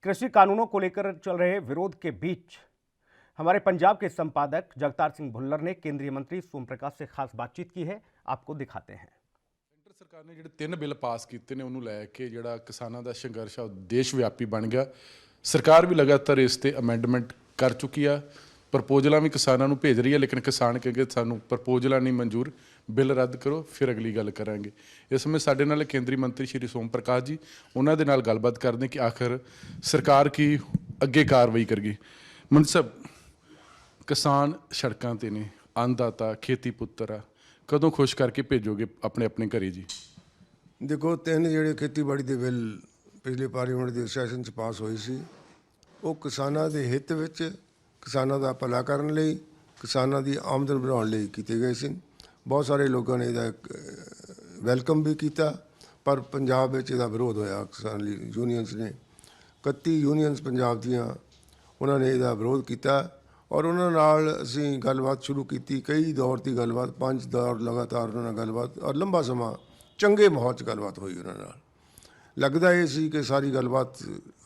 कृषि कानूनों को लेकर चल रहे विरोध के बीच हमारे पंजाब के संपादक जगतार सिंह भुल्लर ने केंद्रीय मंत्री सोम प्रकाश से खास बातचीत की है। आपको दिखाते हैं। ਸੈਂਟਰ ਸਰਕਾਰ ਨੇ ਜਿਹੜੇ 3 ਬਿੱਲ ਪਾਸ ਕੀਤੇ ਨੇ ਉਹਨੂੰ ਲੈ ਕੇ ਜਿਹੜਾ ਕਿਸਾਨਾਂ ਦਾ ਸੰਘਰਸ਼ ਆ ਉਹ ਦੇਸ਼ ਵਿਆਪੀ ਬਣ ਗਿਆ। ਸਰਕਾਰ ਵੀ ਲਗਾਤਾਰ ਇਸ ਤੇ ਅਮੈਂਡਮੈਂਟ ਕਰ ਚੁੱਕੀ ਆ, ਪ੍ਰਪੋਜ਼ਲਾਂ ਵੀ ਕਿਸਾਨਾਂ ਨੂੰ ਭੇਜ ਰਹੀ ਹੈ, ਲੇਕਿਨ ਕਿਸਾਨ ਕਹਿੰਦੇ ਸਾਨੂੰ ਪ੍ਰਪੋਜ਼ਲਾਂ ਨਹੀਂ ਮਨਜ਼ੂਰ, ਬਿੱਲ ਰੱਦ ਕਰੋ ਫਿਰ ਅਗਲੀ ਗੱਲ ਕਰਾਂਗੇ। ਇਸ ਸਮੇਂ ਸਾਡੇ ਨਾਲ ਕੇਂਦਰੀ ਮੰਤਰੀ ਸ਼੍ਰੀ ਸੋਮ ਪ੍ਰਕਾਸ਼ ਜੀ, ਉਹਨਾਂ ਦੇ ਨਾਲ ਗੱਲਬਾਤ ਕਰਦੇ ਕਿ ਆਖਰ ਸਰਕਾਰ ਕੀ ਅੱਗੇ ਕਾਰਵਾਈ ਕਰੇਗੀ। ਮੰਤਰੀ ਸਾਹਿਬ, ਕਿਸਾਨ ਸੜਕਾਂ ਤੇ ਨੇ, ਅੰਨਦਾਤਾ ਖੇਤੀ ਪੁੱਤਰ ਆ, ਕਦੋਂ ਖੁਸ਼ ਕਰਕੇ ਭੇਜੋਗੇ ਆਪਣੇ ਆਪਣੇ ਘਰੇ ਜੀ? ਦੇਖੋ, 3 ਜਿਹੜੇ ਖੇਤੀਬਾੜੀ ਦੇ ਬਿੱਲ ਪਿਛਲੇ ਪਾਰਲੀਮੈਂਟ ਦੇ ਸੈਸ਼ਨ 'ਚ ਪਾਸ ਹੋਏ ਸੀ, ਉਹ ਕਿਸਾਨਾਂ ਦੇ ਹਿੱਤ ਵਿੱਚ, ਕਿਸਾਨਾਂ ਦਾ ਭਲਾ ਕਰਨ ਲਈ, ਕਿਸਾਨਾਂ ਦੀ ਆਮਦਨ ਵਧਾਉਣ ਲਈ ਕੀਤੇ ਗਏ ਸੀ। ਬਹੁਤ ਸਾਰੇ ਲੋਕਾਂ ਨੇ ਇਹਦਾ ਵੈਲਕਮ ਵੀ ਕੀਤਾ, ਪਰ ਪੰਜਾਬ ਵਿੱਚ ਇਹਦਾ ਵਿਰੋਧ ਹੋਇਆ। ਕਿਸਾਨ ਯੂਨੀਅਨਸ ਨੇ 31 ਯੂਨੀਅਨਸ ਪੰਜਾਬ ਦੀਆਂ, ਉਹਨਾਂ ਨੇ ਇਹਦਾ ਵਿਰੋਧ ਕੀਤਾ ਔਰ ਉਹਨਾਂ ਨਾਲ ਅਸੀਂ ਗੱਲਬਾਤ ਸ਼ੁਰੂ ਕੀਤੀ। ਕਈ ਦੌਰ ਦੀ ਗੱਲਬਾਤ, 5 ਦੌਰ ਲਗਾਤਾਰ ਉਹਨਾਂ ਨਾਲ ਗੱਲਬਾਤ ਔਰ ਲੰਬਾ ਸਮਾਂ ਚੰਗੇ ਮਾਹੌਲ 'ਚ ਗੱਲਬਾਤ ਹੋਈ ਉਹਨਾਂ ਨਾਲ। ਲੱਗਦਾ ਇਹ ਸੀ ਕਿ ਸਾਰੀ ਗੱਲਬਾਤ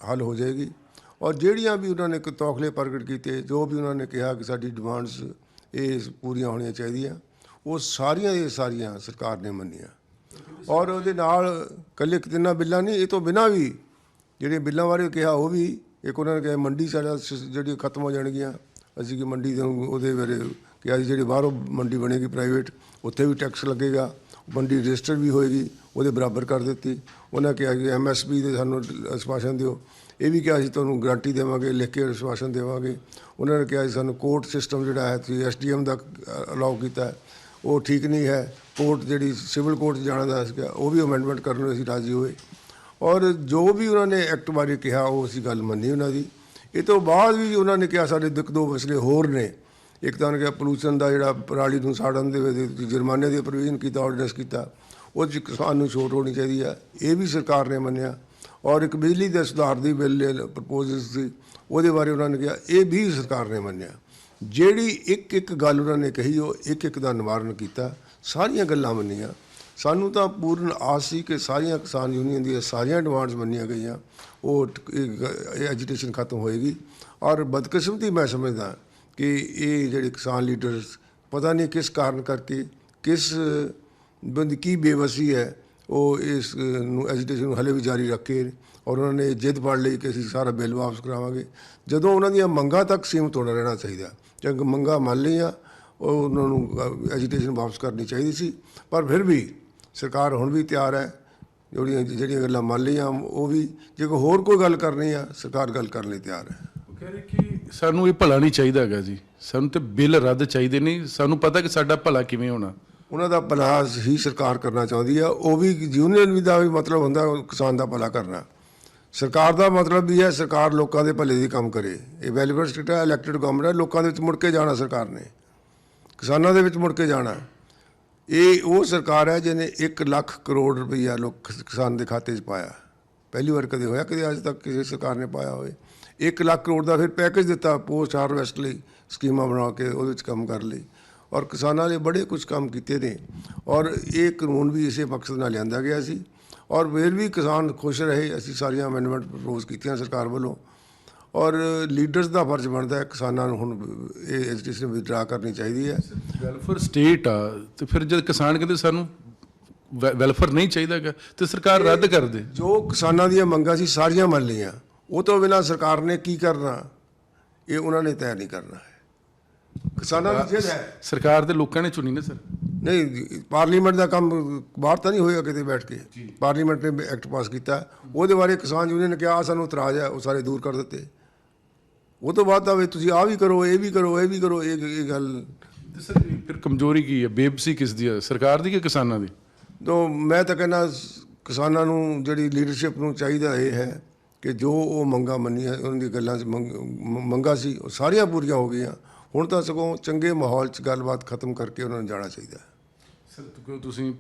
ਹੱਲ ਹੋ ਜਾਏਗੀ ਔਰ ਜਿਹੜੀਆਂ ਵੀ ਉਹਨਾਂ ਨੇ ਤੌਖਲੇ ਪ੍ਰਗਟ ਕੀਤੇ, ਜੋ ਵੀ ਉਹਨਾਂ ਨੇ ਕਿਹਾ ਕਿ ਸਾਡੀ ਡਿਮਾਂਡਸ ਇਹ ਪੂਰੀਆਂ ਹੋਣੀਆਂ ਚਾਹੀਦੀਆਂ, ਉਹ ਸਾਰੀਆਂ ਇਹ ਸਾਰੀਆਂ ਸਰਕਾਰ ਨੇ ਮੰਨੀਆਂ। ਔਰ ਉਹਦੇ ਨਾਲ ਇਕੱਲੇ 3 ਬਿੱਲਾਂ ਨਹੀਂ, ਇਹ ਤੋਂ ਬਿਨਾਂ ਵੀ ਜਿਹੜੇ ਬਿੱਲਾਂ ਬਾਰੇ ਕਿਹਾ ਉਹ ਵੀ, ਇੱਕ ਉਹਨਾਂ ਨੇ ਕਿਹਾ ਮੰਡੀ ਸਾਡਾ ਜਿਹੜੀ ਖਤਮ ਹੋ ਜਾਣਗੀਆਂ, ਅਸੀਂ ਕਿ ਮੰਡੀ ਦੇ ਉਹਦੇ ਬਾਰੇ ਕਿਹਾ ਸੀ ਜਿਹੜੀ ਬਾਹਰੋਂ ਮੰਡੀ ਬਣੇਗੀ ਪ੍ਰਾਈਵੇਟ, ਉੱਥੇ ਵੀ ਟੈਕਸ ਲੱਗੇਗਾ, ਮੰਡੀ ਰਜਿਸਟਰ ਵੀ ਹੋਏਗੀ, ਉਹਦੇ ਬਰਾਬਰ ਕਰ ਦਿੱਤੀ। ਉਹਨਾਂ ਕਿਹਾ ਕਿ MSP ਦੇ ਸਾਨੂੰ ਆਸ਼ਵਾਸਨ ਦਿਓ, ਇਹ ਵੀ ਕਿਹਾ ਸੀ ਤੁਹਾਨੂੰ ਗਰੰਟੀ ਦੇਵਾਂਗੇ, ਲਿਖ ਕੇ ਆਸ਼ਵਾਸਨ ਦੇਵਾਂਗੇ। ਉਹਨਾਂ ਨੇ ਕਿਹਾ ਸੀ ਸਾਨੂੰ ਕੋਰਟ ਸਿਸਟਮ ਜਿਹੜਾ ਹੈ ਤੁਸੀਂ SDM ਦਾ ਅਲਾਉ ਕੀਤਾ, ਉਹ ਠੀਕ ਨਹੀਂ ਹੈ। ਕੋਰਟ ਜਿਹੜੀ ਸਿਵਲ ਕੋਰਟ 'ਚ ਜਾਣਾ ਦਾ ਸੀਗਾ, ਉਹ ਵੀ ਅਮੈਂਡਮੈਂਟ ਕਰਨ ਨੂੰ ਅਸੀਂ ਰਾਜ਼ੀ ਹੋਏ ਔਰ ਜੋ ਵੀ ਉਹਨਾਂ ਨੇ ਐਕਟ ਬਾਰੇ ਕਿਹਾ ਉਹ ਅਸੀਂ ਗੱਲ ਮੰਨੀ ਉਹਨਾਂ ਦੀ। ਇਹ ਤੋਂ ਬਾਅਦ ਵੀ ਉਹਨਾਂ ਨੇ ਕਿਹਾ ਸਾਡੇ 2 ਮਸਲੇ ਹੋਰ ਨੇ। ਇੱਕ ਤਾਂ ਉਹਨੇ ਕਿਹਾ ਪੋਲੂਸ਼ਨ ਦਾ, ਜਿਹੜਾ ਪਰਾਲੀ ਨੂੰ ਸਾੜਨ ਦੇ ਜੁਰਮਾਨੇ ਦੀ ਪ੍ਰੋਵੀਜ਼ਨ ਕੀਤਾ, ਆਰਡੀਨੈਂਸ ਕੀਤਾ, ਉਹ 'ਚ ਕਿਸਾਨ ਨੂੰ ਛੋਟ ਹੋਣੀ ਚਾਹੀਦੀ ਹੈ, ਇਹ ਵੀ ਸਰਕਾਰ ਨੇ ਮੰਨਿਆ। ਔਰ ਇੱਕ ਬਿਜਲੀ ਦੇ ਸੁਧਾਰ ਦੀ ਬਿੱਲ ਪ੍ਰਪੋਜ਼ਲ ਸੀ, ਉਹਦੇ ਬਾਰੇ ਉਹਨਾਂ ਨੇ ਕਿਹਾ, ਇਹ ਵੀ ਸਰਕਾਰ ਨੇ ਮੰਨਿਆ। ਜਿਹੜੀ ਇੱਕ ਗੱਲ ਉਹਨਾਂ ਨੇ ਕਹੀ, ਉਹ ਇੱਕ ਦਾ ਨਿਵਾਰਨ ਕੀਤਾ, ਸਾਰੀਆਂ ਗੱਲਾਂ ਮੰਨੀਆਂ। ਸਾਨੂੰ ਤਾਂ ਪੂਰਨ ਆਸ ਸੀ ਕਿ ਸਾਰੀਆਂ ਕਿਸਾਨ ਯੂਨੀਅਨ ਦੀਆਂ ਸਾਰੀਆਂ ਡਿਮਾਂਡਸ ਮੰਨੀਆਂ ਗਈਆਂ, ਉਹ ਐਜੀਟੇਸ਼ਨ ਖਤਮ ਹੋਏਗੀ। ਔਰ ਬਦਕਿਸਮਤੀ ਮੈਂ ਸਮਝਦਾ ਕਿ ਇਹ ਜਿਹੜੇ ਕਿਸਾਨ ਲੀਡਰਸ ਪਤਾ ਨਹੀਂ ਕਿਸ ਕਾਰਨ ਕਰਕੇ, ਕਿਸ ਬੰਦ ਕੀ ਬੇਵਸੀ ਹੈ, ਉਹ ਇਸ ਨੂੰ ਐਜੀਟੇਸ਼ਨ ਨੂੰ ਹਲੇ ਵੀ ਜਾਰੀ ਰੱਖੇ ਔਰ ਉਹਨਾਂ ਨੇ ਜਿੱਦ ਫੜ ਲਈ ਕਿ ਅਸੀਂ ਸਾਰਾ ਬਿੱਲ ਵਾਪਸ ਕਰਾਵਾਂਗੇ, ਜਦੋਂ ਉਹਨਾਂ ਦੀਆਂ ਮੰਗਾਂ ਤੱਕ ਸੀਮਤ ਹੋਣਾ ਰਹਿਣਾ ਚਾਹੀਦਾ। ਜੇ ਮੰਗਾਂ ਮੰਨ ਲਈਆਂ, ਉਹ ਉਹਨਾਂ ਨੂੰ ਐਜੀਟੇਸ਼ਨ ਵਾਪਸ ਕਰਨੀ ਚਾਹੀਦੀ ਸੀ। ਪਰ ਫਿਰ ਵੀ ਸਰਕਾਰ ਹੁਣ ਵੀ ਤਿਆਰ ਹੈ, ਜਿਹੜੀਆਂ ਗੱਲਾਂ ਮੰਨ ਲਈਆਂ ਉਹ ਵੀ, ਜੇ ਕੋਈ ਹੋਰ ਕੋਈ ਗੱਲ ਕਰਨੀ ਆ, ਸਰਕਾਰ ਗੱਲ ਕਰਨ ਲਈ ਤਿਆਰ ਹੈ। ਉਹ ਕਹਿ ਰਹੇ ਕਿ ਸਾਨੂੰ ਇਹ ਭਲਾ ਨਹੀਂ ਚਾਹੀਦਾ ਹੈਗਾ ਜੀ, ਸਾਨੂੰ ਤਾਂ ਬਿੱਲ ਰੱਦ ਚਾਹੀਦੇ ਨਹੀਂ, ਸਾਨੂੰ ਪਤਾ ਕਿ ਸਾਡਾ ਭਲਾ ਕਿਵੇਂ ਹੋਣਾ। ਉਹਨਾਂ ਦਾ ਭਲਾ ਹੀ ਸਰਕਾਰ ਕਰਨਾ ਚਾਹੁੰਦੀ ਆ। ਉਹ ਵੀ ਯੂਨੀਅਨ ਵੀ ਦਾ ਵੀ ਮਤਲਬ ਹੁੰਦਾ ਕਿਸਾਨ ਦਾ ਭਲਾ ਕਰਨਾ। ਸਰਕਾਰ ਦਾ ਮਤਲਬ ਵੀ ਹੈ ਸਰਕਾਰ ਲੋਕਾਂ ਦੇ ਭਲੇ ਦੀ ਕੰਮ ਕਰੇ। ਇਹ ਵੈਲਫੇਅਰ ਸਟੇਟ ਹੈ, ਇਲੈਕਟਿਡ ਗਵਰਨਮੈਂਟ ਹੈ, ਲੋਕਾਂ ਦੇ ਵਿੱਚ ਮੁੜ ਕੇ ਜਾਣਾ ਸਰਕਾਰ ਨੇ, ਕਿਸਾਨਾਂ ਦੇ ਵਿੱਚ ਮੁੜ ਕੇ ਜਾਣਾ। ਇਹ ਉਹ ਸਰਕਾਰ ਹੈ ਜਿਹਨੇ 1 ਲੱਖ ਕਰੋੜ ਰੁਪਈਆ ਕਿਸਾਨ ਦੇ ਖਾਤੇ 'ਚ ਪਾਇਆ। ਪਹਿਲੀ ਵਾਰ ਕਦੇ ਹੋਇਆ, ਕਦੇ ਅੱਜ ਤੱਕ ਕਿਸੇ ਸਰਕਾਰ ਨੇ ਪਾਇਆ ਹੋਵੇ। 1 ਲੱਖ ਕਰੋੜ ਦਾ ਫਿਰ ਪੈਕੇਜ ਦਿੱਤਾ ਪੋਸਟ ਹਾਰਵੈਸਟ ਲਈ, ਸਕੀਮਾਂ ਬਣਾ ਕੇ ਉਹਦੇ ਵਿੱਚ ਕੰਮ ਕਰ ਲਈ ਔਰ ਕਿਸਾਨਾਂ ਨੇ ਬੜੇ ਕੁਝ ਕੰਮ ਕੀਤੇ ਨੇ। ਔਰ ਇਹ ਕਾਨੂੰਨ ਵੀ ਇਸੇ ਮਕਸਦ ਨਾਲ ਲਿਆਂਦਾ ਗਿਆ ਸੀ ਔਰ ਫਿਰ ਵੀ ਕਿਸਾਨ ਖੁਸ਼ ਰਹੇ। ਅਸੀਂ ਸਾਰੀਆਂ ਅਮੈਂਡਮੈਂਟ ਪ੍ਰਪੋਜ਼ ਕੀਤੀਆਂ ਸਰਕਾਰ ਵੱਲੋਂ ਔਰ ਲੀਡਰਸ ਦਾ ਫਰਜ਼ ਬਣਦਾ ਹੈ ਕਿਸਾਨਾਂ ਨੂੰ ਹੁਣ ਇਹ ਐਜੀਟੇਸ਼ਨ ਵਿਦਡਰਾ ਕਰਨੀ ਚਾਹੀਦੀ ਹੈ। ਵੈਲਫੇਅਰ ਸਟੇਟ ਆ, ਤੇ ਫਿਰ ਜਦ ਕਿਸਾਨ ਕਹਿੰਦੇ ਸਾਨੂੰ ਵੈਲਫੇਅਰ ਨਹੀਂ ਚਾਹੀਦਾ ਹੈਗਾ ਤੇ ਸਰਕਾਰ ਰੱਦ ਕਰ ਦੇ। ਜੋ ਕਿਸਾਨਾਂ ਦੀਆਂ ਮੰਗਾਂ ਸੀ ਸਾਰੀਆਂ ਮੰਨ ਲਈਆਂ, ਉਹ ਤੋਂ ਬਿਨਾਂ ਸਰਕਾਰ ਨੇ ਕੀ ਕਰਨਾ ਇਹ ਉਹਨਾਂ ਨੇ ਤੈਅ ਨਹੀਂ ਕਰਨਾ ਹੈ। ਕਿਸਾਨਾਂ ਦੀ ਜਿੱਦ ਹੈ। ਸਰਕਾਰ ਦੇ ਲੋਕਾਂ ਨੇ ਚੁਣੀ ਨਾ ਸਰ। ਨਹੀਂ, ਪਾਰਲੀਮੈਂਟ ਦਾ ਕੰਮ ਬਾਹਰ ਤਾਂ ਨਹੀਂ ਹੋਏਗਾ ਕਿਤੇ ਬੈਠ ਕੇ। ਪਾਰਲੀਮੈਂਟ ਨੇ ਐਕਟ ਪਾਸ ਕੀਤਾ, ਉਹਦੇ ਬਾਰੇ ਕਿਸਾਨ ਯੂਨੀਅਨ ਨੇ ਕਿਹਾ ਸਾਨੂੰ ਇਤਰਾਜ਼ ਹੈ, ਉਹ ਸਾਰੇ ਦੂਰ ਕਰ ਦਿੱਤੇ। ਉਹ ਤੋਂ ਬਾਅਦ ਤਾਂ ਵੀ ਤੁਸੀਂ ਆਹ ਵੀ ਕਰੋ, ਇਹ ਵੀ ਕਰੋ, ਇਹ ਵੀ ਕਰੋ, ਇਹ ਗੱਲ। ਤੇ ਸਰ ਫਿਰ ਕਮਜ਼ੋਰੀ ਕੀ ਹੈ, ਬੇਬਸੀ ਕਿਸ ਦੀ ਹੈ, ਸਰਕਾਰ ਦੀ ਕਿ ਕਿਸਾਨਾਂ ਦੀ? ਤਾਂ ਮੈਂ ਤਾਂ ਕਹਿੰਦਾ ਕਿਸਾਨਾਂ ਨੂੰ, ਜਿਹੜੀ ਲੀਡਰਸ਼ਿਪ ਨੂੰ ਚਾਹੀਦਾ ਇਹ ਹੈ ਕਿ ਜੋ ਉਹ ਮੰਗਾਂ ਮੰਨੀਆਂ, ਉਹਨਾਂ ਦੀ ਗੱਲਾਂ 'ਚ ਮੰਗਾਂ ਸੀ, ਉਹ ਸਾਰੀਆਂ ਪੂਰੀਆਂ ਹੋ ਗਈਆਂ। ਹੁਣ ਤਾਂ ਸਗੋਂ ਚੰਗੇ ਮਾਹੌਲ 'ਚ ਗੱਲਬਾਤ ਖਤਮ ਕਰਕੇ ਉਹਨਾਂ ਨੂੰ ਜਾਣਾ ਚਾਹੀਦਾ। ਸਰ ਤੁਸੀਂ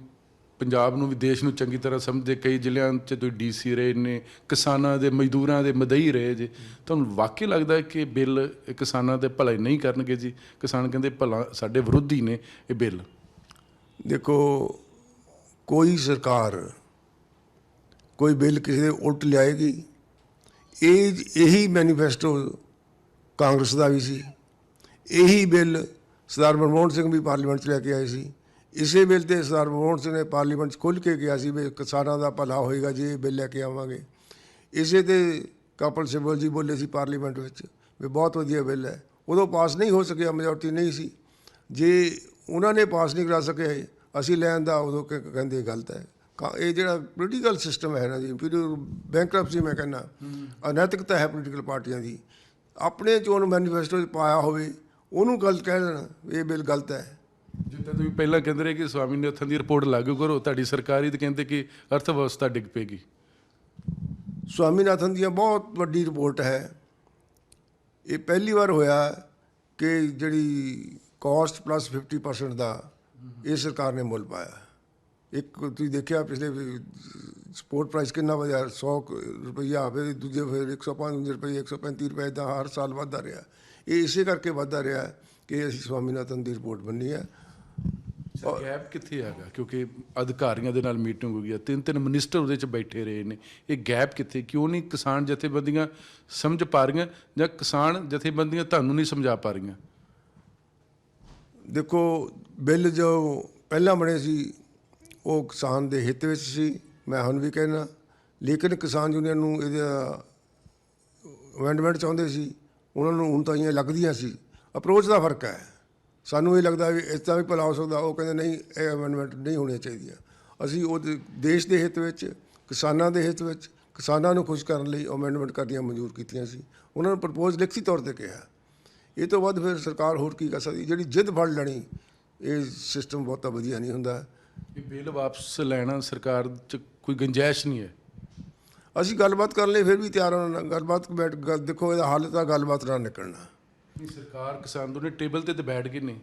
ਪੰਜਾਬ ਨੂੰ ਵੀ ਦੇਸ਼ ਨੂੰ ਚੰਗੀ ਤਰ੍ਹਾਂ ਸਮਝਦੇ, ਕਈ ਜ਼ਿਲ੍ਹਿਆਂ 'ਚ ਤੁਸੀਂ DC ਰਹੇ ਨੇ, ਕਿਸਾਨਾਂ ਦੇ ਮਜ਼ਦੂਰਾਂ ਦੇ ਮਦਈ ਰਹੇ ਜੇ, ਤੁਹਾਨੂੰ ਵਾਕਈ ਲੱਗਦਾ ਕਿ ਬਿੱਲ ਕਿਸਾਨਾਂ ਦੇ ਭਲਾ ਨਹੀਂ ਕਰਨਗੇ ਜੀ? ਕਿਸਾਨ ਕਹਿੰਦੇ ਭਲਾ ਸਾਡੇ ਵਿਰੋਧੀ ਨੇ ਇਹ ਬਿੱਲ। ਦੇਖੋ, ਕੋਈ ਸਰਕਾਰ ਕੋਈ ਬਿੱਲ ਕਿਸੇ ਦੇ ਉਲਟ ਲਿਆਏਗੀ, ਇਹੀ ਮੈਨੀਫੈਸਟੋ ਕਾਂਗਰਸ ਦਾ ਵੀ ਸੀ। ਇਹੀ ਬਿੱਲ ਸਰਦਾਰ ਮਨਮੋਹਨ ਸਿੰਘ ਵੀ ਪਾਰਲੀਮੈਂਟ 'ਚ ਲੈ ਕੇ ਆਏ ਸੀ। ਇਸੇ ਬਿੱਲ 'ਤੇ ਸਰਦਾਰ ਮਨਮੋਹਨ ਸਿੰਘ ਨੇ ਪਾਰਲੀਮੈਂਟ 'ਚ ਖੁੱਲ੍ਹ ਕੇ ਕਿਹਾ ਸੀ ਵੀ ਕਿਸਾਨਾਂ ਦਾ ਭਲਾ ਹੋਏਗਾ ਜੇ ਇਹ ਬਿੱਲ ਲੈ ਕੇ ਆਵਾਂਗੇ। ਇਸੇ 'ਤੇ ਕਪਿਲ ਸਿੱਬਲ ਜੀ ਬੋਲੇ ਸੀ ਪਾਰਲੀਮੈਂਟ ਵਿੱਚ ਵੀ ਬਹੁਤ ਵਧੀਆ ਬਿੱਲ ਹੈ। ਉਦੋਂ ਪਾਸ ਨਹੀਂ ਹੋ ਸਕਿਆ, ਮੈਜੋਰਟੀ ਨਹੀਂ ਸੀ। ਜੇ ਉਹਨਾਂ ਨੇ ਪਾਸ ਨਹੀਂ ਕਰਾ ਸਕੇ ਅਸੀਂ ਲੈਣ ਦਾ, ਉਦੋਂ ਕਹਿੰਦੇ ਗਲਤ ਹੈ। ਇਹ ਜਿਹੜਾ ਪੋਲੀਟੀਕਲ ਸਿਸਟਮ ਹੈ ਨਾ ਜੀ, ਫਿਰ ਬੈਂਕਰਪਸੀ ਮੈਂ ਕਹਿੰਦਾ ਅਨੈਤਿਕਤਾ ਹੈ ਪੋਲੀਟੀਕਲ ਪਾਰਟੀਆਂ ਦੀ। ਆਪਣੇ ਚੋਣ ਮੈਨੀਫੈਸਟੋ 'ਚ ਪਾਇਆ ਹੋਵੇ ਉਹਨੂੰ ਗਲਤ ਕਹਿ ਦੇਣਾ ਇਹ ਬਿੱਲ ਗਲਤ ਹੈ। ਜਿੱਦਾਂ ਤੁਸੀਂ ਪਹਿਲਾਂ ਕਹਿੰਦੇ ਰਹੇ ਕਿ ਸਵਾਮੀਨਾਥਨ ਦੀ ਰਿਪੋਰਟ ਲਾਗੂ ਕਰੋ, ਤੁਹਾਡੀ ਸਰਕਾਰੀ ਤੇ ਕਹਿੰਦੇ ਕਿ ਅਰਥ ਵਿਵਸਥਾ ਡਿੱਗ ਪਏਗੀ। ਸਵਾਮੀਨਾਥਨ ਦੀ ਬਹੁਤ ਵੱਡੀ ਰਿਪੋਰਟ ਹੈ। ਇਹ ਪਹਿਲੀ ਵਾਰ ਹੋਇਆ ਕਿ ਜਿਹੜੀ ਕਾਸਟ ਪਲੱਸ 50% ਦਾ ਇਹ ਸਰਕਾਰ ਨੇ ਮੁੱਲ ਪਾਇਆ। ਇੱਕ ਤੁਸੀਂ ਦੇਖਿਆ ਪਿਛਲੇ ਸਪੋਰਟ ਪ੍ਰਾਈਸ ਕਿੰਨਾ ਵਧਿਆ, 100 ਰੁਪਈਆ, ਫਿਰ ਦੂਜੇ ਫਿਰ 105 ਰੁਪਏ, 135 ਰੁਪਏ ਦਾ ਹਰ ਸਾਲ ਵੱਧਦਾ ਰਿਹਾ। ਇਹ ਇਸੇ ਕਰਕੇ ਵੱਧਦਾ ਰਿਹਾ ਕਿ ਅਸੀਂ ਸਵਾਮੀਨਾਥਨ ਦੀ ਰਿਪੋਰਟ ਬੰਨੀ ਹੈ। ਗੈਪ ਕਿੱਥੇ ਹੈਗਾ? ਕਿਉਂਕਿ ਅਧਿਕਾਰੀਆਂ ਦੇ ਨਾਲ ਮੀਟਿੰਗ ਹੋ ਗਈ ਹੈ, 3 ਮਿਨਿਸਟਰ ਉਹਦੇ 'ਚ ਬੈਠੇ ਰਹੇ ਨੇ। ਇਹ ਗੈਪ ਕਿੱਥੇ? ਕਿਉਂ ਨਹੀਂ ਕਿਸਾਨ ਜਥੇਬੰਦੀਆਂ ਸਮਝ ਪਾ ਰਹੀਆਂ ਜਾਂ ਕਿਸਾਨ ਜਥੇਬੰਦੀਆਂ ਤੁਹਾਨੂੰ ਨਹੀਂ ਸਮਝਾ ਪਾ ਰਹੀਆਂ? ਦੇਖੋ, ਬਿੱਲ ਜੋ ਪਹਿਲਾਂ ਬਣੇ ਸੀ ਉਹ ਕਿਸਾਨ ਦੇ ਹਿੱਤ ਵਿੱਚ ਸੀ, ਮੈਂ ਹੁਣ ਵੀ ਕਹਿਣਾ। ਲੇਕਿਨ ਕਿਸਾਨ ਯੂਨੀਅਨ ਨੂੰ ਇਹਦਾ ਅਮੈਂਡਮੈਂਟ ਚਾਹੁੰਦੇ ਸੀ, ਉਹਨਾਂ ਨੂੰ ਹੁਣ ਤਾਂ ਇਹ ਲੱਗਦੀਆਂ ਸੀ। ਅਪਰੋਚ ਦਾ ਫਰਕ ਹੈ। ਸਾਨੂੰ ਇਹ ਲੱਗਦਾ ਵੀ ਇਸ ਤਰ੍ਹਾਂ ਵੀ ਭਲਾ ਹੋ ਸਕਦਾ, ਉਹ ਕਹਿੰਦੇ ਨਹੀਂ, ਇਹ ਅਮੈਂਡਮੈਂਟ ਨਹੀਂ ਹੋਣੀਆਂ ਚਾਹੀਦੀਆਂ। ਅਸੀਂ ਉਹ ਦੇਸ਼ ਦੇ ਹਿੱਤ ਵਿੱਚ, ਕਿਸਾਨਾਂ ਦੇ ਹਿੱਤ ਵਿੱਚ, ਕਿਸਾਨਾਂ ਨੂੰ ਖੁਸ਼ ਕਰਨ ਲਈ ਅਮੈਂਡਮੈਂਟ ਕਰਦੀਆਂ ਮਨਜ਼ੂਰ ਕੀਤੀਆਂ ਸੀ। ਉਹਨਾਂ ਨੂੰ ਪ੍ਰਪੋਜ਼ ਲਿਖਤੀ ਤੌਰ 'ਤੇ ਕਿਹਾ। ਇਹ ਤੋਂ ਵੱਧ ਫਿਰ ਸਰਕਾਰ ਹੋਰ ਕੀ ਕਰ ਸਕਦੀ? ਜਿਹੜੀ ਜਿੱਦ ਫੜ ਲੈਣੀ, ਇਹ ਸਿਸਟਮ ਬਹੁਤਾ ਵਧੀਆ ਨਹੀਂ ਹੁੰਦਾ। ਇਹ ਬਿੱਲ ਵਾਪਸ ਲੈਣਾ ਸਰਕਾਰ 'ਚ ਕੋਈ ਗੁੰਜਾਇਸ਼ ਨਹੀਂ ਹੈ? ਅਸੀਂ ਗੱਲਬਾਤ ਕਰਨ ਲਈ ਫਿਰ ਵੀ ਤਿਆਰ ਹੋਣਾ। ਗੱਲਬਾਤ ਦੇਖੋ, ਇਹਦਾ ਹੱਲ ਤਾਂ ਗੱਲਬਾਤ ਨਾਲ ਨਿਕਲਣਾ। ਨਹੀਂ, ਸਰਕਾਰ ਕਿਸਾਨ ਦੋਨੇ ਟੇਬਲ 'ਤੇ ਬੈਠ ਗਏ ਨੇ।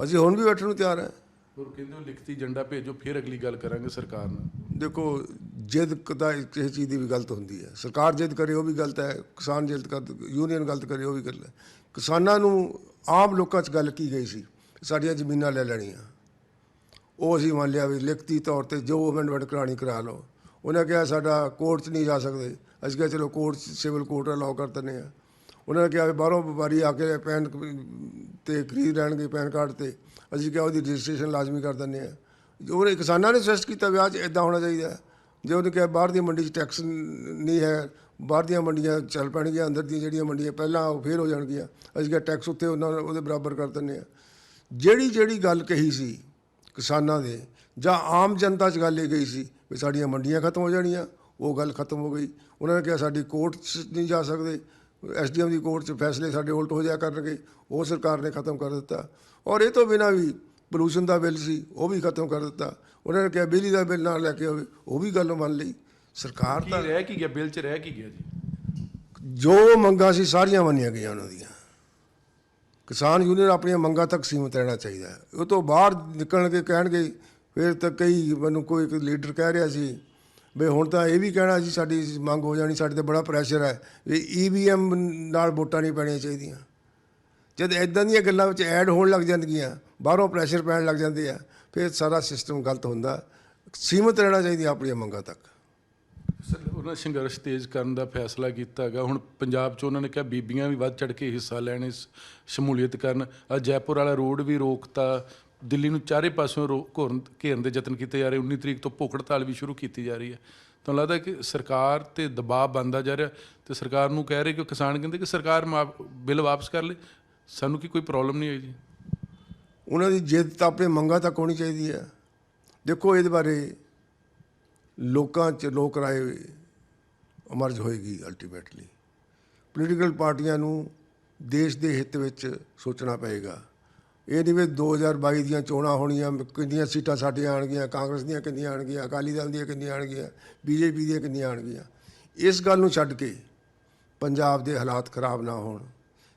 ਅਸੀਂ ਹੁਣ ਵੀ ਬੈਠਣ ਨੂੰ ਤਿਆਰ ਹੈ। ਹੋਰ ਕਹਿੰਦੇ ਉਹ ਲਿਖਤੀ ਏਜੰਡਾ ਭੇਜੋ, ਫਿਰ ਅਗਲੀ ਗੱਲ ਕਰਾਂਗੇ ਸਰਕਾਰ ਨਾਲ। ਦੇਖੋ, ਜਿੱਦ ਦਾ ਕਿਸੇ ਚੀਜ਼ ਦੀ ਵੀ ਗਲਤ ਹੁੰਦੀ ਹੈ। ਸਰਕਾਰ ਜਿੱਦ ਕਰੇ ਉਹ ਵੀ ਗਲਤ ਹੈ, ਕਿਸਾਨ ਜਿੱਦ ਕਰ, ਯੂਨੀਅਨ ਗਲਤ ਕਰੇ ਉਹ ਵੀ ਗਲਤ ਹੈ। ਕਿਸਾਨਾਂ ਨੂੰ ਆਮ ਲੋਕਾਂ 'ਚ ਗੱਲ ਕੀ ਗਈ ਸੀ, ਸਾਡੀਆਂ ਜ਼ਮੀਨਾਂ ਲੈ ਲੈਣੀਆਂ। ਉਹ ਅਸੀਂ ਮੰਨ ਲਿਆ ਵੀ ਲਿਖਤੀ ਤੌਰ 'ਤੇ ਜੋ ਅਮੈਂਡਮੈਂਟ ਕਰਾਉਣੀ ਕਰਾ ਲਓ। ਉਹਨੇ ਕਿਹਾ ਸਾਡਾ ਕੋਰਟ 'ਚ ਨਹੀਂ ਜਾ ਸਕਦੇ। ਅਸੀਂ ਕਿਹਾ ਚਲੋ ਕੋਰਟ 'ਚ ਸਿਵਲ ਕੋਰਟ ਅਲਾਓ ਕਰ ਦਿੰਦੇ ਹਾਂ। ਉਹਨਾਂ ਨੇ ਕਿਹਾ ਵੀ ਬਾਹਰੋਂ ਵਪਾਰੀ ਆ ਕੇ ਪੈਨ 'ਤੇ ਖਰੀਦ ਲੈਣਗੇ, ਪੈਨ ਕਾਰਡ 'ਤੇ। ਅਸੀਂ ਕਿਹਾ ਉਹਦੀ ਰਜਿਸਟ੍ਰੇਸ਼ਨ ਲਾਜ਼ਮੀ ਕਰ ਦਿੰਦੇ ਹਾਂ। ਉਹਨੇ ਕਿਸਾਨਾਂ ਨੇ ਸੁਜੈਸਟ ਕੀਤਾ ਵਿਆਹ 'ਚ ਇੱਦਾਂ ਹੋਣਾ ਚਾਹੀਦਾ। ਜੇ ਉਹਨੇ ਕਿਹਾ ਬਾਹਰ ਦੀ ਮੰਡੀ 'ਚ ਟੈਕਸ ਨਹੀਂ ਹੈ, ਬਾਹਰ ਦੀਆਂ ਮੰਡੀਆਂ ਚੱਲ ਪੈਣਗੀਆਂ, ਅੰਦਰ ਦੀਆਂ ਜਿਹੜੀਆਂ ਮੰਡੀਆਂ ਪਹਿਲਾਂ ਉਹ ਫੇਲ ਹੋ ਜਾਣਗੀਆਂ। ਅਸੀਂ ਕਿਹਾ ਟੈਕਸ ਉੱਤੇ ਉਹਦੇ ਬਰਾਬਰ ਕਰ ਦਿੰਦੇ ਹਾਂ। ਜਿਹੜੀ ਗੱਲ ਕਹੀ ਸੀ ਕਿਸਾਨਾਂ ਦੇ ਜਾਂ ਆਮ ਜਨਤਾ 'ਚ ਗੱਲ ਇਹ ਗਈ ਸੀ ਵੀ ਸਾਡੀਆਂ ਮੰਡੀਆਂ ਖਤਮ ਹੋ ਜਾਣੀਆਂ, ਉਹ ਗੱਲ ਖਤਮ ਹੋ ਗਈ। ਉਹਨਾਂ ਨੇ ਕਿਹਾ ਸਾਡੀ ਕੋਰਟ 'ਚ ਨਹੀਂ ਜਾ ਸਕਦੇ, SDM ਦੀ ਕੋਰਟ 'ਚ ਫੈਸਲੇ ਸਾਡੇ ਉਲਟ ਹੋ ਜਾਇਆ ਕਰਨਗੇ, ਉਹ ਸਰਕਾਰ ਨੇ ਖਤਮ ਕਰ ਦਿੱਤਾ। ਔਰ ਇਹ ਤੋਂ ਬਿਨਾਂ ਵੀ ਪੋਲੂਸ਼ਨ ਦਾ ਬਿੱਲ ਸੀ, ਉਹ ਵੀ ਖਤਮ ਕਰ ਦਿੱਤਾ। ਉਹਨਾਂ ਨੇ ਕਿਹਾ ਬਿਜਲੀ ਦਾ ਬਿੱਲ ਨਾਲ ਲੈ ਕੇ ਆਵੇ, ਉਹ ਵੀ ਗੱਲ ਮੰਨ ਲਈ ਸਰਕਾਰ। ਤਾਂ ਰਹਿ ਕੀ ਗਿਆ ਬਿੱਲ 'ਚ? ਰਹਿ ਕੀ ਗਿਆ ਜੀ? ਜੋ ਮੰਗਾਂ ਸੀ ਸਾਰੀਆਂ ਮੰਨੀਆਂ ਗਈਆਂ ਉਹਨਾਂ ਦੀਆਂ। ਕਿਸਾਨ ਯੂਨੀਅਨ ਆਪਣੀਆਂ ਮੰਗਾਂ ਤੱਕ ਸੀਮਤ ਰਹਿਣਾ ਚਾਹੀਦਾ ਹੈ। ਉਹ ਤੋਂ ਬਾਹਰ ਨਿਕਲਣਗੇ ਕਹਿਣਗੇ। ਫਿਰ ਤਾਂ ਕਈ ਮੈਨੂੰ ਕੋਈ ਇੱਕ ਲੀਡਰ ਕਹਿ ਰਿਹਾ ਸੀ ਵੀ ਹੁਣ ਤਾਂ ਇਹ ਵੀ ਕਹਿਣਾ ਸੀ ਸਾਡੀ ਮੰਗ ਹੋ ਜਾਣੀ, ਸਾਡੇ 'ਤੇ ਬੜਾ ਪ੍ਰੈਸ਼ਰ ਹੈ ਵੀ EVM ਨਾਲ ਵੋਟਾਂ ਨਹੀਂ ਪੈਣੀਆਂ ਚਾਹੀਦੀਆਂ। ਜਦ ਇੱਦਾਂ ਦੀਆਂ ਗੱਲਾਂ ਵਿੱਚ ਐਡ ਹੋਣ ਲੱਗ ਜਾਂਦੀਆਂ, ਬਾਹਰੋਂ ਪ੍ਰੈਸ਼ਰ ਪੈਣ ਲੱਗ ਜਾਂਦੇ ਆ, ਫਿਰ ਸਾਰਾ ਸਿਸਟਮ ਗਲਤ ਹੁੰਦਾ। ਸੀਮਤ ਰਹਿਣਾ ਚਾਹੀਦੀ ਆਪਣੀਆਂ ਮੰਗਾਂ ਤੱਕ। ਸਰ, ਉਹਨਾਂ ਸੰਘਰਸ਼ ਤੇਜ਼ ਕਰਨ ਦਾ ਫੈਸਲਾ ਕੀਤਾ ਹੈਗਾ। ਹੁਣ ਪੰਜਾਬ 'ਚ ਉਹਨਾਂ ਨੇ ਕਿਹਾ ਬੀਬੀਆਂ ਵੀ ਵੱਧ ਚੜ੍ਹ ਕੇ ਹਿੱਸਾ ਲੈਣ, ਸ਼ਮੂਲੀਅਤ ਕਰਨ। ਜੈਪੁਰ ਵਾਲਾ ਰੋਡ ਵੀ ਰੋਕਤਾ। ਦਿੱਲੀ ਨੂੰ ਚਾਰੇ ਪਾਸਿਓਂ ਘੇਰਨ ਦੇ ਯਤਨ ਕੀਤੇ ਜਾ ਰਹੇ। 19 ਤਰੀਕ ਤੋਂ ਭੁੱਖ ਹੜਤਾਲ ਵੀ ਸ਼ੁਰੂ ਕੀਤੀ ਜਾ ਰਹੀ ਹੈ। ਤੁਹਾਨੂੰ ਲੱਗਦਾ ਕਿ ਸਰਕਾਰ 'ਤੇ ਦਬਾਅ ਬਣਦਾ ਜਾ ਰਿਹਾ ਅਤੇ ਸਰਕਾਰ ਨੂੰ ਕਹਿ ਰਹੇ ਕਿ ਕਿਸਾਨ ਕਹਿੰਦੇ ਕਿ ਸਰਕਾਰ ਬਿੱਲ ਵਾਪਸ ਕਰ ਲੇ, ਸਾਨੂੰ ਕੀ ਕੋਈ ਪ੍ਰੋਬਲਮ ਨਹੀਂ ਹੋਈ ਜੀ? ਉਹਨਾਂ ਦੀ ਜਿੱਦ ਤਾਂ ਆਪਣੇ ਮੰਗਾਂ ਤੱਕ ਹੋਣੀ ਚਾਹੀਦੀ ਹੈ। ਦੇਖੋ, ਇਹਦੇ ਬਾਰੇ ਲੋਕਾਂ 'ਚ ਲੋਕ ਰਾਏ ਅਮਰਜ ਹੋਏਗੀ। ਅਲਟੀਮੇਟਲੀ ਪੋਲੀਟੀਕਲ ਪਾਰਟੀਆਂ ਨੂੰ ਦੇਸ਼ ਦੇ ਹਿੱਤ ਵਿੱਚ ਸੋਚਣਾ ਪਏਗਾ। ਇਹ ਨਹੀਂ ਵੀ 2022 ਦੀਆਂ ਚੋਣਾਂ ਹੋਣੀਆਂ, ਕਿੰਨੀਆਂ ਸੀਟਾਂ ਸਾਡੀਆਂ ਆਉਣਗੀਆਂ, ਕਾਂਗਰਸ ਦੀਆਂ ਕਿੰਨੀਆਂ ਆਉਣਗੀਆਂ, ਅਕਾਲੀ ਦਲ ਦੀਆਂ ਕਿੰਨੀਆਂ ਆਉਣਗੀਆਂ, BJP ਦੀਆਂ ਕਿੰਨੀਆਂ ਆਉਣਗੀਆਂ। ਇਸ ਗੱਲ ਨੂੰ ਛੱਡ ਕੇ ਪੰਜਾਬ ਦੇ ਹਾਲਾਤ ਖਰਾਬ ਨਾ ਹੋਣ,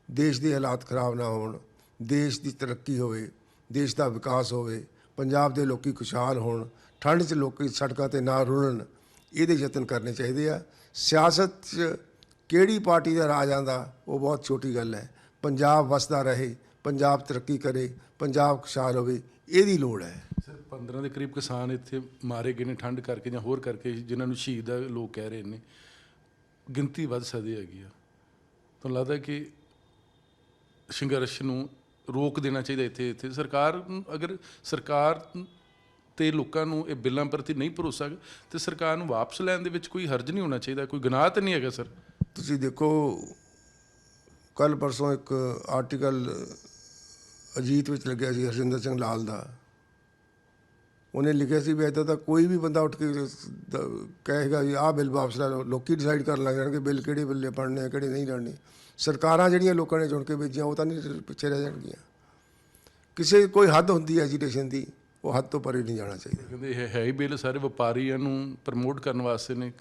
ਦੇਸ਼ ਦੇ ਹਾਲਾਤ ਖਰਾਬ ਨਾ ਹੋਣ, ਦੇਸ਼ ਦੀ ਤਰੱਕੀ ਹੋਵੇ, ਦੇਸ਼ ਦਾ ਵਿਕਾਸ ਹੋਵੇ, ਪੰਜਾਬ ਦੇ ਲੋਕੀ ਖੁਸ਼ਹਾਲ ਹੋਣ, ਠੰਡ 'ਚ ਲੋਕੀ ਸੜਕਾਂ 'ਤੇ ਨਾ ਰੁਲਣ, ਇਹਦੇ ਯਤਨ ਕਰਨੇ ਚਾਹੀਦੇ ਆ। ਸਿਆਸਤ 'ਚ ਕਿਹੜੀ ਪਾਰਟੀ ਦਾ ਰਾਜ ਆਉਂਦਾ ਉਹ ਬਹੁਤ ਛੋਟੀ ਗੱਲ ਹੈ। ਪੰਜਾਬ ਵਸਦਾ ਰਹੇ, ਪੰਜਾਬ ਤਰੱਕੀ ਕਰੇ, ਪੰਜਾਬ ਖੁਸ਼ਹਾਲ ਹੋਵੇ, ਇਹਦੀ ਲੋੜ ਹੈ। ਸਰ, 15 ਦੇ ਕਰੀਬ ਕਿਸਾਨ ਇੱਥੇ ਮਾਰੇ ਗਏ ਨੇ ਠੰਡ ਕਰਕੇ ਜਾਂ ਹੋਰ ਕਰਕੇ, ਜਿਨ੍ਹਾਂ ਨੂੰ ਸ਼ਹੀਦ ਲੋਕ ਕਹਿ ਰਹੇ ਨੇ। ਗਿਣਤੀ ਵੱਧ ਸਕਦੀ ਹੈਗੀ ਆ। ਤੁਹਾਨੂੰ ਲੱਗਦਾ ਕਿ ਸੰਘਰਸ਼ ਨੂੰ ਰੋਕ ਦੇਣਾ ਚਾਹੀਦਾ ਇੱਥੇ ਸਰਕਾਰ ਅਗਰ ਸਰਕਾਰ ਤੇ ਲੋਕਾਂ ਨੂੰ ਇਹ ਬਿੱਲਾਂ ਪ੍ਰਤੀ ਨਹੀਂ ਭਰੋਸਾ ਤੇ ਸਰਕਾਰ ਨੂੰ ਵਾਪਸ ਲੈਣ ਦੇ ਵਿੱਚ ਕੋਈ ਹਰਜ ਨਹੀਂ ਹੋਣਾ ਚਾਹੀਦਾ, ਕੋਈ ਗੁਨਾਹ ਤਾਂ ਨਹੀਂ ਹੈਗਾ ਸਰ। ਤੁਸੀਂ ਦੇਖੋ ਕੱਲ ਪਰਸੋਂ ਇੱਕ ਆਰਟੀਕਲ ਅਜੀਤ ਵਿੱਚ ਲੱਗਿਆ ਸੀ ਹਰਜਿੰਦਰ ਸਿੰਘ ਲਾਲ ਦਾ। ਉਹਨੇ ਲਿਖਿਆ ਸੀ ਵੀ ਇੱਦਾਂ ਤਾਂ ਕੋਈ ਵੀ ਬੰਦਾ ਉੱਠ ਕੇ ਕਹੇਗਾ ਵੀ ਆਹ ਬਿੱਲ ਵਾਪਸ ਲੈ ਲਓ, ਲੋਕੀ ਡਿਸਾਈਡ ਕਰਨ ਲੱਗ ਜਾਣਗੇ ਬਿੱਲ ਕਿਹੜੇ ਬਿੱਲੇ ਪੜ੍ਹਨੇ ਆ ਕਿਹੜੇ ਨਹੀਂ ਲੜਨੇ। ਸਰਕਾਰਾਂ ਜਿਹੜੀਆਂ ਲੋਕਾਂ ਨੇ ਚੁਣ ਕੇ ਭੇਜੀਆਂ ਉਹ ਤਾਂ ਨਹੀਂ ਪਿੱਛੇ ਰਹਿ ਜਾਣਗੀਆਂ। ਕਿਸੇ ਕੋਈ ਹੱਦ ਹੁੰਦੀ ਹੈ ਐਜੀਟੇਸ਼ਨ ਦੀ, ਉਹ ਹੱਦ ਤੋਂ ਪਰੇ ਨਹੀਂ ਜਾਣਾ ਚਾਹੀਦਾ। ਕਹਿੰਦੇ ਇਹ ਹੈ ਹੀ ਬਿੱਲ ਸਾਰੇ ਵਪਾਰੀਆਂ ਨੂੰ ਪ੍ਰਮੋਟ ਕਰਨ ਵਾਸਤੇ ਨੇ,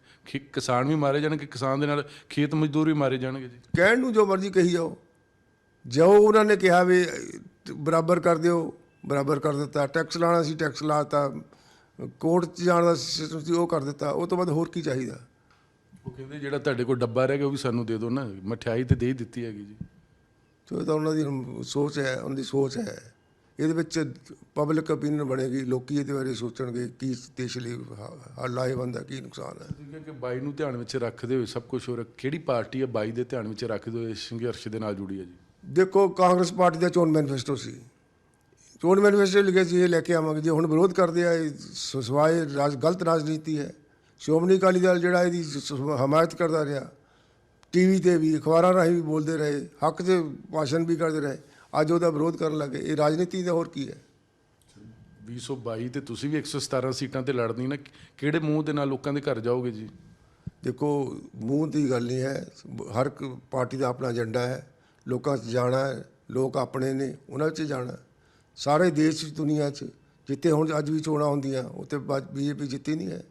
ਕਿਸਾਨ ਵੀ ਮਾਰੇ ਜਾਣਗੇ, ਕਿਸਾਨ ਦੇ ਨਾਲ ਖੇਤ ਮਜ਼ਦੂਰ ਵੀ ਮਾਰੇ ਜਾਣਗੇ ਜੀ। ਕਹਿਣ ਨੂੰ ਜੋ ਮਰਜ਼ੀ ਕਹੀ ਜਾਓ, ਜੋ ਉਹਨਾਂ ਨੇ ਕਿਹਾ ਵੀ ਬਰਾਬਰ ਕਰ ਦਿਓ, ਬਰਾਬਰ ਕਰ ਦਿੱਤਾ। ਟੈਕਸ ਲਾਉਣਾ ਸੀ ਟੈਕਸ ਲਾਤਾ, ਕੋਰਟ 'ਚ ਜਾਣ ਦਾ ਸਿਸਟਮ ਸੀ ਉਹ ਕਰ ਦਿੱਤਾ। ਉਹ ਤੋਂ ਬਾਅਦ ਹੋਰ ਕੀ ਚਾਹੀਦਾ? ਉਹ ਕਹਿੰਦੇ ਜਿਹੜਾ ਤੁਹਾਡੇ ਕੋਲ ਡੱਬਾ ਰਹਿ ਗਿਆ ਉਹ ਵੀ ਸਾਨੂੰ ਦੇ ਦਿਓ ਨਾ, ਮਠਿਆਈ ਤੇ ਦੇ ਹੀ ਦਿੱਤੀ ਹੈਗੀ ਜੀ। ਸੋ ਇਹ ਤਾਂ ਉਹਨਾਂ ਦੀ ਸੋਚ ਹੈ, ਉਹਨਾਂ ਦੀ ਸੋਚ ਹੈ। ਇਹਦੇ ਵਿੱਚ ਪਬਲਿਕ ਓਪੀਨੀਅਨ ਬਣੇਗੀ, ਲੋਕੀ ਇਹਦੇ ਬਾਰੇ ਸੋਚਣਗੇ ਕੀ ਦੇਸ਼ ਲਈ ਲਾਹੇਵੰਦ ਹੈ, ਕੀ ਨੁਕਸਾਨ ਹੈ। ਕਿਉਂਕਿ 22 ਨੂੰ ਧਿਆਨ ਵਿੱਚ ਰੱਖਦੇ ਹੋਏ ਸਭ ਕੁਝ ਹੋ ਰਿਹਾ, ਕਿਹੜੀ ਪਾਰਟੀ ਹੈ 22 ਦੇ ਧਿਆਨ ਵਿੱਚ ਰੱਖਦੇ ਹੋਏ ਸੰਘਰਸ਼ ਦੇ ਨਾਲ ਜੁੜੀ ਹੈ ਜੀ? ਦੇਖੋ ਕਾਂਗਰਸ ਪਾਰਟੀ ਦਾ ਚੋਣ ਮੈਨੀਫੈਸਟੋ ਸੀ, ਚੋਣ ਮੈਨੀਫੈਸਟੋ ਲਿਖਿਆ ਸੀ ਇਹ ਲੈ ਕੇ ਆਵਾਂਗੇ। ਜੇ ਹੁਣ ਵਿਰੋਧ ਕਰਦੇ ਆ ਇਹ ਸਵਾਏ ਗਲਤ ਰਾਜਨੀਤੀ ਹੈ। ਸ਼੍ਰੋਮਣੀ ਅਕਾਲੀ ਦਲ ਜਿਹੜਾ ਇਹਦੀ ਹਮਾਇਤ ਕਰਦਾ ਰਿਹਾ, ਟੀਵੀ 'ਤੇ ਵੀ ਅਖਬਾਰਾਂ ਰਾਹੀਂ ਵੀ ਬੋਲਦੇ ਰਹੇ, ਹੱਕ 'ਚ ਭਾਸ਼ਣ ਵੀ ਕਰਦੇ ਰਹੇ, ਅੱਜ ਉਹਦਾ ਵਿਰੋਧ ਕਰਨ ਲੱਗੇ। ਇਹ ਰਾਜਨੀਤੀ ਦਾ ਹੋਰ ਕੀ ਹੈ? 2022 ਤੇ ਤੁਸੀਂ ਵੀ 117 ਸੀਟਾਂ ਤੇ ਲੜਨੀ ਨਾ, ਕਿਹੜੇ ਮੂੰਹ ਦੇ ਨਾਲ ਲੋਕਾਂ ਦੇ ਘਰ ਜਾਓਗੇ ਜੀ? ਦੇਖੋ ਮੂੰਹ ਦੀ ਗੱਲ ਨਹੀਂ ਹੈ, ਹਰ ਇੱਕ ਪਾਰਟੀ ਦਾ ਆਪਣਾ ਏਜੰਡਾ ਹੈ। ਲੋਕਾਂ 'ਚ ਜਾਣਾ ਹੈ, ਲੋਕ ਆਪਣੇ ਨੇ ਉਹਨਾਂ 'ਚ ਜਾਣਾ। ਸਾਰੇ ਦੇਸ਼ 'ਚ ਦੁਨੀਆ 'ਚ ਜਿੱਥੇ ਹੁਣ ਅੱਜ ਵੀ ਚੋਣਾਂ ਹੁੰਦੀਆਂ ਉੱਥੇ ਬੀਜੇਪੀ ਜਿੱਤੀ ਨਹੀਂ ਹੈ।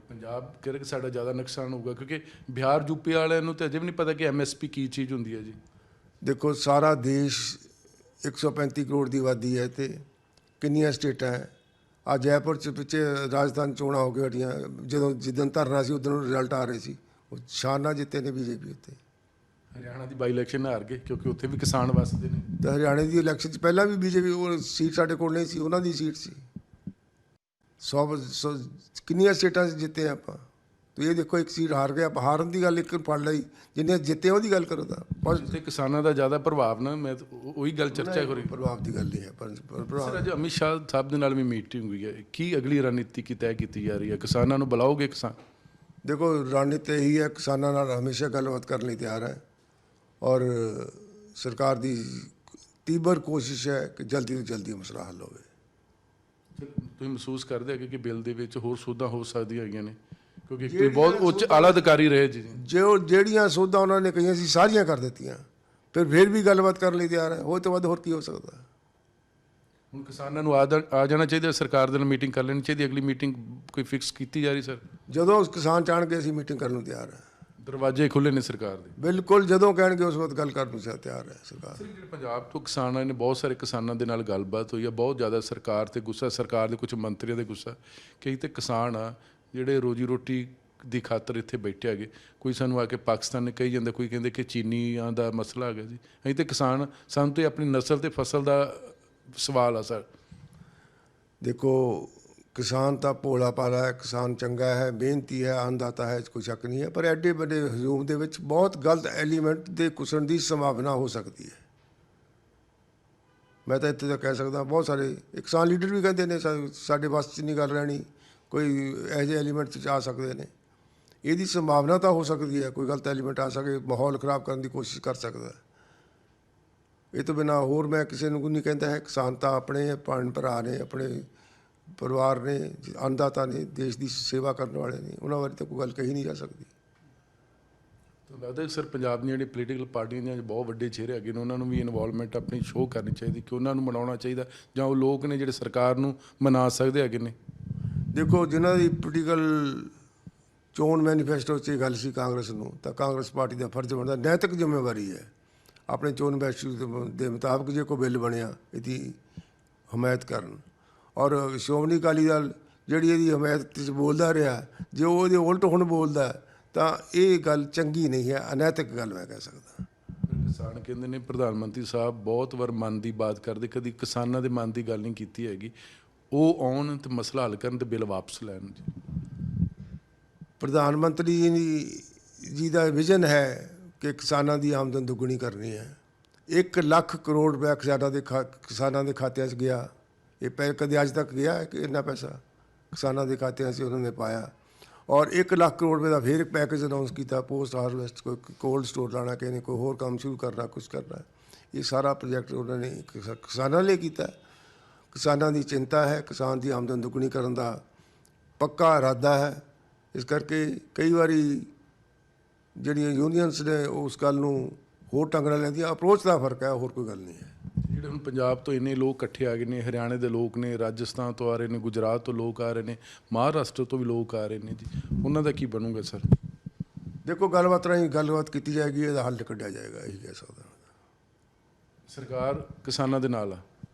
ਪੰਜਾਬ ਕਹਿੰਦੇ ਕਿ ਸਾਡਾ ਜ਼ਿਆਦਾ ਨੁਕਸਾਨ ਹੋਊਗਾ ਕਿਉਂਕਿ ਬਿਹਾਰ ਯੂਪੀ ਵਾਲਿਆਂ ਨੂੰ ਤਾਂ ਅਜੇ ਵੀ ਨਹੀਂ ਪਤਾ ਕਿ MSP ਕੀ ਚੀਜ਼ ਹੁੰਦੀ ਹੈ ਜੀ। ਦੇਖੋ ਸਾਰਾ ਦੇਸ਼ 135 ਕਰੋੜ ਦੀ ਆਬਾਦੀ ਹੈ ਅਤੇ ਕਿੰਨੀਆਂ ਸਟੇਟਾਂ ਹੈ। ਆ ਜੈਪੁਰ 'ਚ ਪਿੱਛੇ ਰਾਜਸਥਾਨ ਚੋਣਾਂ ਹੋ ਕੇ ਹਟੀਆਂ, ਜਿੱਦਣ ਧਰਨਾ ਸੀ ਉਦੋਂ ਰਿਜ਼ਲਟ ਆ ਰਹੇ ਸੀ, ਉਹ ਸ਼ਾਨ ਨਾਲ ਜਿੱਤੇ ਨੇ ਬੀਜੇਪੀ ਉੱਤੇ। ਹਰਿਆਣਾ ਦੀ ਬਾਈ ਇਲੈਕਸ਼ਨ ਹਾਰ ਗਏ ਕਿਉਂਕਿ ਉੱਥੇ ਵੀ ਕਿਸਾਨ ਵਸਦੇ ਨੇ। ਅਤੇ ਹਰਿਆਣੇ ਦੀ ਇਲੈਕਸ਼ਨ 'ਚ ਪਹਿਲਾਂ ਵੀ ਬੀਜੇਪੀ ਉਹ ਸੀਟ ਸਾਡੇ ਕੋਲ ਨਹੀਂ ਸੀ, ਉਹਨਾਂ ਦੀ ਸੀਟ ਸੀ। ਕਿੰਨੀਆਂ ਸਟੇਟਾਂ 'ਚ ਜਿੱਤੇ ਆਪਾਂ। ਤੁਸੀਂ ਇਹ ਦੇਖੋ ਇੱਕ ਸੀਟ ਹਾਰ ਗਏ, ਆਪਾਂ ਹਾਰਨ ਦੀ ਗੱਲ ਇੱਕ ਫੜ ਲਈ, ਜਿੰਨੇ ਜਿੱਤੇ ਉਹਦੀ ਗੱਲ ਕਰੋ ਤਾਂ ਤੇ ਕਿਸਾਨਾਂ ਦਾ ਜ਼ਿਆਦਾ ਪ੍ਰਭਾਵ ਨਾ, ਮੈਂ ਉਹੀ ਗੱਲ ਚਰਚਾ ਕਰੀ। ਪ੍ਰਭਾਵ ਦੀ ਗੱਲ ਨਹੀਂ ਹੈ, ਪਰ ਪ੍ਰਭਾਵ ਸਰ ਅੱਜ ਅਮਿਤ ਸ਼ਾਹ ਸਾਹਿਬ ਦੇ ਨਾਲ ਵੀ ਮੀਟਿੰਗ ਹੋਈ ਹੈ, ਕੀ ਅਗਲੀ ਰਣਨੀਤੀ ਕੀ ਤੈਅ ਕੀਤੀ ਜਾ ਰਹੀ ਹੈ? ਕਿਸਾਨਾਂ ਨੂੰ ਬੁਲਾਓਗੇ? ਕਿਸਾਨ ਦੇਖੋ ਰਣਨੀਤੀ ਇਹੀ ਹੈ, ਕਿਸਾਨਾਂ ਨਾਲ ਹਮੇਸ਼ਾ ਗੱਲਬਾਤ ਕਰਨ ਲਈ ਤਿਆਰ ਹੈ ਔਰ ਸਰਕਾਰ ਦੀ ਤੀਬਰ ਕੋਸ਼ਿਸ਼ ਹੈ ਕਿ ਜਲਦੀ ਤੋਂ ਜਲਦੀ ਮਸਲਾ ਹੱਲ ਹੋਵੇ। ਤੁਸੀਂ ਮਹਿਸੂਸ ਕਰਦੇ ਹੋ ਕਿ ਬਿੱਲ ਦੇ ਵਿੱਚ ਹੋਰ ਸੋਧਾਂ ਹੋ ਸਕਦੀਆਂ ਹੈਗੀਆਂ ਨੇ ਕਿਉਂਕਿ ਕੋਈ ਬਹੁਤ ਉੱਚ ਆਲਾ ਅਧਿਕਾਰੀ ਰਹੇ ਜੀ? ਜਿਹੜੀਆਂ ਸੋਧਾਂ ਉਹਨਾਂ ਨੇ ਕਹੀਆਂ ਸੀ ਸਾਰੀਆਂ ਕਰ ਦਿੱਤੀਆਂ, ਫਿਰ ਵੀ ਗੱਲਬਾਤ ਕਰਨ ਲਈ ਤਿਆਰ ਹੈ। ਉਹ ਤੋਂ ਵੱਧ ਹੋਰ ਕੀ ਹੋ ਸਕਦਾ? ਹੁਣ ਕਿਸਾਨਾਂ ਨੂੰ ਆ ਜਾਣਾ ਚਾਹੀਦਾ, ਸਰਕਾਰ ਦੇ ਨਾਲ ਮੀਟਿੰਗ ਕਰ ਲੈਣੀ ਚਾਹੀਦੀ। ਅਗਲੀ ਮੀਟਿੰਗ ਕੋਈ ਫਿਕਸ ਕੀਤੀ ਜਾ ਰਹੀ ਸਰ? ਜਦੋਂ ਕਿਸਾਨ ਚਾਹਣਗੇ ਅਸੀਂ ਮੀਟਿੰਗ ਕਰਨ ਨੂੰ ਤਿਆਰ ਹੈ। ਦਰਵਾਜ਼ੇ ਖੁੱਲ੍ਹੇ ਨੇ ਸਰਕਾਰ ਦੇ? ਬਿਲਕੁਲ, ਜਦੋਂ ਕਹਿਣਗੇ ਉਸ ਵਕਤ ਗੱਲ ਕਰਨ ਨੂੰ ਤਿਆਰ ਹੈ ਸਰਕਾਰ। ਜਿਹੜੇ ਪੰਜਾਬ ਤੋਂ ਕਿਸਾਨ ਆਏ ਨੇ, ਬਹੁਤ ਸਾਰੇ ਕਿਸਾਨਾਂ ਦੇ ਨਾਲ ਗੱਲਬਾਤ ਹੋਈ ਹੈ, ਬਹੁਤ ਜ਼ਿਆਦਾ ਸਰਕਾਰ ਤੇ ਗੁੱਸਾ, ਸਰਕਾਰ ਦੇ ਕੁਝ ਮੰਤਰੀਆਂ ਦੇ ਗੁੱਸਾ। ਕਈ ਤੇ ਕਿਸਾਨ ਆ ਜਿਹੜੇ ਰੋਜੀ ਰੋਟੀ ਦੀ ਖਾਤਰ ਇੱਥੇ ਬੈਠੇ ਹੈਗੇ, ਕੋਈ ਸਾਨੂੰ ਆ ਕੇ ਪਾਕਿਸਤਾਨ ਨੇ ਕਹੀ ਜਾਂਦਾ, ਕੋਈ ਕਹਿੰਦੇ ਕਿ ਚੀਨੀਆਂ ਦਾ ਮਸਲਾ ਹੈਗਾ ਜੀ। ਅਸੀਂ ਤੇ ਕਿਸਾਨ, ਸਾਨੂੰ ਤੇ ਆਪਣੀ ਨਸਲ ਤੇ ਫਸਲ ਦਾ ਸਵਾਲ ਆ ਸਰ। ਦੇਖੋ ਕਿਸਾਨ ਤਾਂ ਭੋਲਾ ਭਾਲਾ ਹੈ, ਕਿਸਾਨ ਚੰਗਾ ਹੈ, ਮਿਹਨਤੀ ਹੈ, ਅੰਨਦਾਤਾ ਹੈ, ਕੋਈ ਸ਼ੱਕ ਨਹੀਂ ਹੈ। ਪਰ ਐਡੇ ਵੱਡੇ ਹਜੂਮ ਦੇ ਵਿੱਚ ਬਹੁਤ ਗਲਤ ਐਲੀਮੈਂਟ ਦੇ ਘੁਸਣ ਦੀ ਸੰਭਾਵਨਾ ਹੋ ਸਕਦੀ ਹੈ। ਮੈਂ ਤਾਂ ਇੱਥੇ ਤਾਂ ਕਹਿ ਸਕਦਾ, ਬਹੁਤ ਸਾਰੇ ਕਿਸਾਨ ਲੀਡਰ ਵੀ ਕਹਿੰਦੇ ਨੇ ਸਾਡੇ ਵੱਸ 'ਚ ਨਹੀਂ ਗੱਲ ਰਹਿਣੀ, ਕੋਈ ਇਹੋ ਜਿਹੇ ਐਲੀਮੈਂਟ 'ਚ ਆ ਸਕਦੇ ਨੇ। ਇਹਦੀ ਸੰਭਾਵਨਾ ਤਾਂ ਹੋ ਸਕਦੀ ਹੈ, ਕੋਈ ਗਲਤ ਐਲੀਮੈਂਟ ਆ ਸਕੇ, ਮਾਹੌਲ ਖ਼ਰਾਬ ਕਰਨ ਦੀ ਕੋਸ਼ਿਸ਼ ਕਰ ਸਕਦਾ ਹੈ। ਇਹ ਤੋਂ ਬਿਨਾਂ ਹੋਰ ਮੈਂ ਕਿਸੇ ਨੂੰ ਨਹੀਂ ਕਹਿੰਦਾ ਹੈ। ਕਿਸਾਨ ਤਾਂ ਆਪਣੇ ਭੈਣ ਭਰਾ ਨੇ, ਆਪਣੇ ਪਰਿਵਾਰ ਨੇ, ਅੰਨਦਾਤਾ ਨੇ, ਦੇਸ਼ ਦੀ ਸੇਵਾ ਕਰਨ ਵਾਲੇ ਨੇ, ਉਹਨਾਂ ਬਾਰੇ ਤਾਂ ਕੋਈ ਗੱਲ ਕਹੀ ਨਹੀਂ ਜਾ ਸਕਦੀ। ਤੁਹਾਨੂੰ ਲੱਗਦਾ ਸਰ ਪੰਜਾਬ ਦੀਆਂ ਜਿਹੜੀਆਂ ਪੋਲੀਟੀਕਲ ਪਾਰਟੀਆਂ ਦੀਆਂ ਬਹੁਤ ਵੱਡੇ ਚਿਹਰੇ ਹੈਗੇ ਨੇ, ਉਹਨਾਂ ਨੂੰ ਵੀ ਇਨਵੋਲਵਮੈਂਟ ਆਪਣੀ ਸ਼ੋਅ ਕਰਨੀ ਚਾਹੀਦੀ ਕਿ ਉਹਨਾਂ ਨੂੰ ਮਨਾਉਣਾ ਚਾਹੀਦਾ, ਜਾਂ ਉਹ ਲੋਕ ਨੇ ਜਿਹੜੇ ਸਰਕਾਰ ਨੂੰ ਮਨਾ ਸਕਦੇ ਹੈਗੇ ਨੇ? ਦੇਖੋ ਜਿਨ੍ਹਾਂ ਦੀ ਪੋਲੀਟੀਕਲ ਚੋਣ ਮੈਨੀਫੈਸਟੋ 'ਚ ਇਹ ਗੱਲ ਸੀ ਕਾਂਗਰਸ ਨੂੰ, ਤਾਂ ਕਾਂਗਰਸ ਪਾਰਟੀ ਦਾ ਫਰਜ਼ ਬਣਦਾ, ਨੈਤਿਕ ਜ਼ਿੰਮੇਵਾਰੀ ਹੈ ਆਪਣੇ ਚੋਣ ਮੈਨੀਫੈਸਟੋ ਦੇ ਮੁਤਾਬਕ ਜੇ ਕੋਈ ਬਿੱਲ ਬਣਿਆ ਇਹਦੀ ਹਮਾਇਤ ਕਰਨ। ਔਰ ਸ਼੍ਰੋਮਣੀ ਅਕਾਲੀ ਦਲ ਜਿਹੜੀ ਇਹਦੀ ਹਮਾਇਤ 'ਚ ਬੋਲਦਾ ਰਿਹਾ, ਜੇ ਉਹ ਉਹਦੇ ਉਲਟ ਹੁਣ ਬੋਲਦਾ ਤਾਂ ਇਹ ਗੱਲ ਚੰਗੀ ਨਹੀਂ ਹੈ, ਅਨੈਤਿਕ ਗੱਲ ਮੈਂ ਕਹਿ ਸਕਦਾ। ਕਿਸਾਨ ਕਹਿੰਦੇ ਨੇ ਪ੍ਰਧਾਨ ਮੰਤਰੀ ਸਾਹਿਬ ਬਹੁਤ ਵਾਰ ਮਨ ਦੀ ਬਾਤ ਕਰਦੇ, ਕਦੀ ਕਿਸਾਨਾਂ ਦੇ ਮਨ ਦੀ ਗੱਲ ਨਹੀਂ ਕੀਤੀ ਹੈਗੀ। ਉਹ ਆਉਣ ਤੇ ਮਸਲਾ ਹੱਲ ਕਰਨ ਤੇ ਬਿੱਲ ਵਾਪਸ ਲੈਣ ਜੀ। ਪ੍ਰਧਾਨ ਮੰਤਰੀ ਜੀ ਦਾ ਵਿਜ਼ਨ ਹੈ ਕਿ ਕਿਸਾਨਾਂ ਦੀ ਆਮਦਨ ਦੁੱਗਣੀ ਕਰਨੀ ਹੈ। 1 ਲੱਖ ਕਰੋੜ ਰੁਪਇਆ ਕਿਸਾਨਾਂ ਦੇ ਖਾਤਿਆਂ 'ਚ ਗਿਆ। ਇਹ ਕਦੇ ਅੱਜ ਤੱਕ ਗਿਆ ਹੈ ਕਿ ਇੰਨਾ ਪੈਸਾ ਕਿਸਾਨਾਂ ਦੇ ਖਾਤਿਆਂ 'ਚ ਉਹਨਾਂ ਨੇ ਪਾਇਆ। ਔਰ 1 ਲੱਖ ਕਰੋੜ ਰੁਪਏ ਦਾ ਫਿਰ ਇੱਕ ਪੈਕੇਜ ਅਨਾਉਂਸ ਕੀਤਾ, ਪੋਸਟ ਹਾਰਵੈਸਟ, ਕੋਈ ਕੋਲਡ ਸਟੋਰ ਲਾਣਾ, ਕਿਸੇ ਨੇ ਕੋਈ ਹੋਰ ਕੰਮ ਸ਼ੁਰੂ ਕਰਨਾ, ਕੁਛ ਕਰਨਾ। ਇਹ ਸਾਰਾ ਪ੍ਰੋਜੈਕਟ ਉਹਨਾਂ ਨੇ ਕਿਸਾਨਾਂ ਲਈ ਕੀਤਾ। ਕਿਸਾਨਾਂ ਦੀ ਚਿੰਤਾ ਹੈ, ਕਿਸਾਨ ਦੀ ਆਮਦਨ ਦੁੱਗਣੀ ਕਰਨ ਦਾ ਪੱਕਾ ਇਰਾਦਾ ਹੈ। ਇਸ ਕਰਕੇ ਕਈ ਵਾਰੀ ਜਿਹੜੀਆਂ ਯੂਨੀਅਨਸ ਨੇ ਉਸ ਗੱਲ ਨੂੰ ਹੋਰ ਢੰਗ ਨਾਲ ਲੈਂਦੀਆਂ। ਅਪਰੋਚ ਦਾ ਫਰਕ ਹੈ, ਹੋਰ ਕੋਈ ਗੱਲ ਨਹੀਂ ਹੈ। ਜਿਹੜੇ ਹੁਣ ਪੰਜਾਬ ਤੋਂ ਇੰਨੇ ਲੋਕ ਇਕੱਠੇ ਆ ਗਏ ਨੇ, ਹਰਿਆਣੇ ਦੇ ਲੋਕ ਨੇ, ਰਾਜਸਥਾਨ ਤੋਂ ਆ ਰਹੇ ਨੇ, ਗੁਜਰਾਤ ਤੋਂ ਲੋਕ ਆ ਰਹੇ ਨੇ, ਮਹਾਰਾਸ਼ਟਰ ਤੋਂ ਵੀ ਲੋਕ ਆ ਰਹੇ ਨੇ ਜੀ, ਉਹਨਾਂ ਦਾ ਕੀ ਬਣੂਗਾ ਸਰ? ਦੇਖੋ, ਗੱਲਬਾਤ ਰਾਹੀਂ ਗੱਲਬਾਤ ਕੀਤੀ ਜਾਏਗੀ, ਇਹਦਾ ਹੱਲ ਕੱਢਿਆ ਜਾਏਗਾ, ਇਹੀ ਕਹਿ ਸਕਦਾ। ਸਰਕਾਰ ਕਿਸਾਨਾਂ ਦੇ ਨਾਲ ਆ?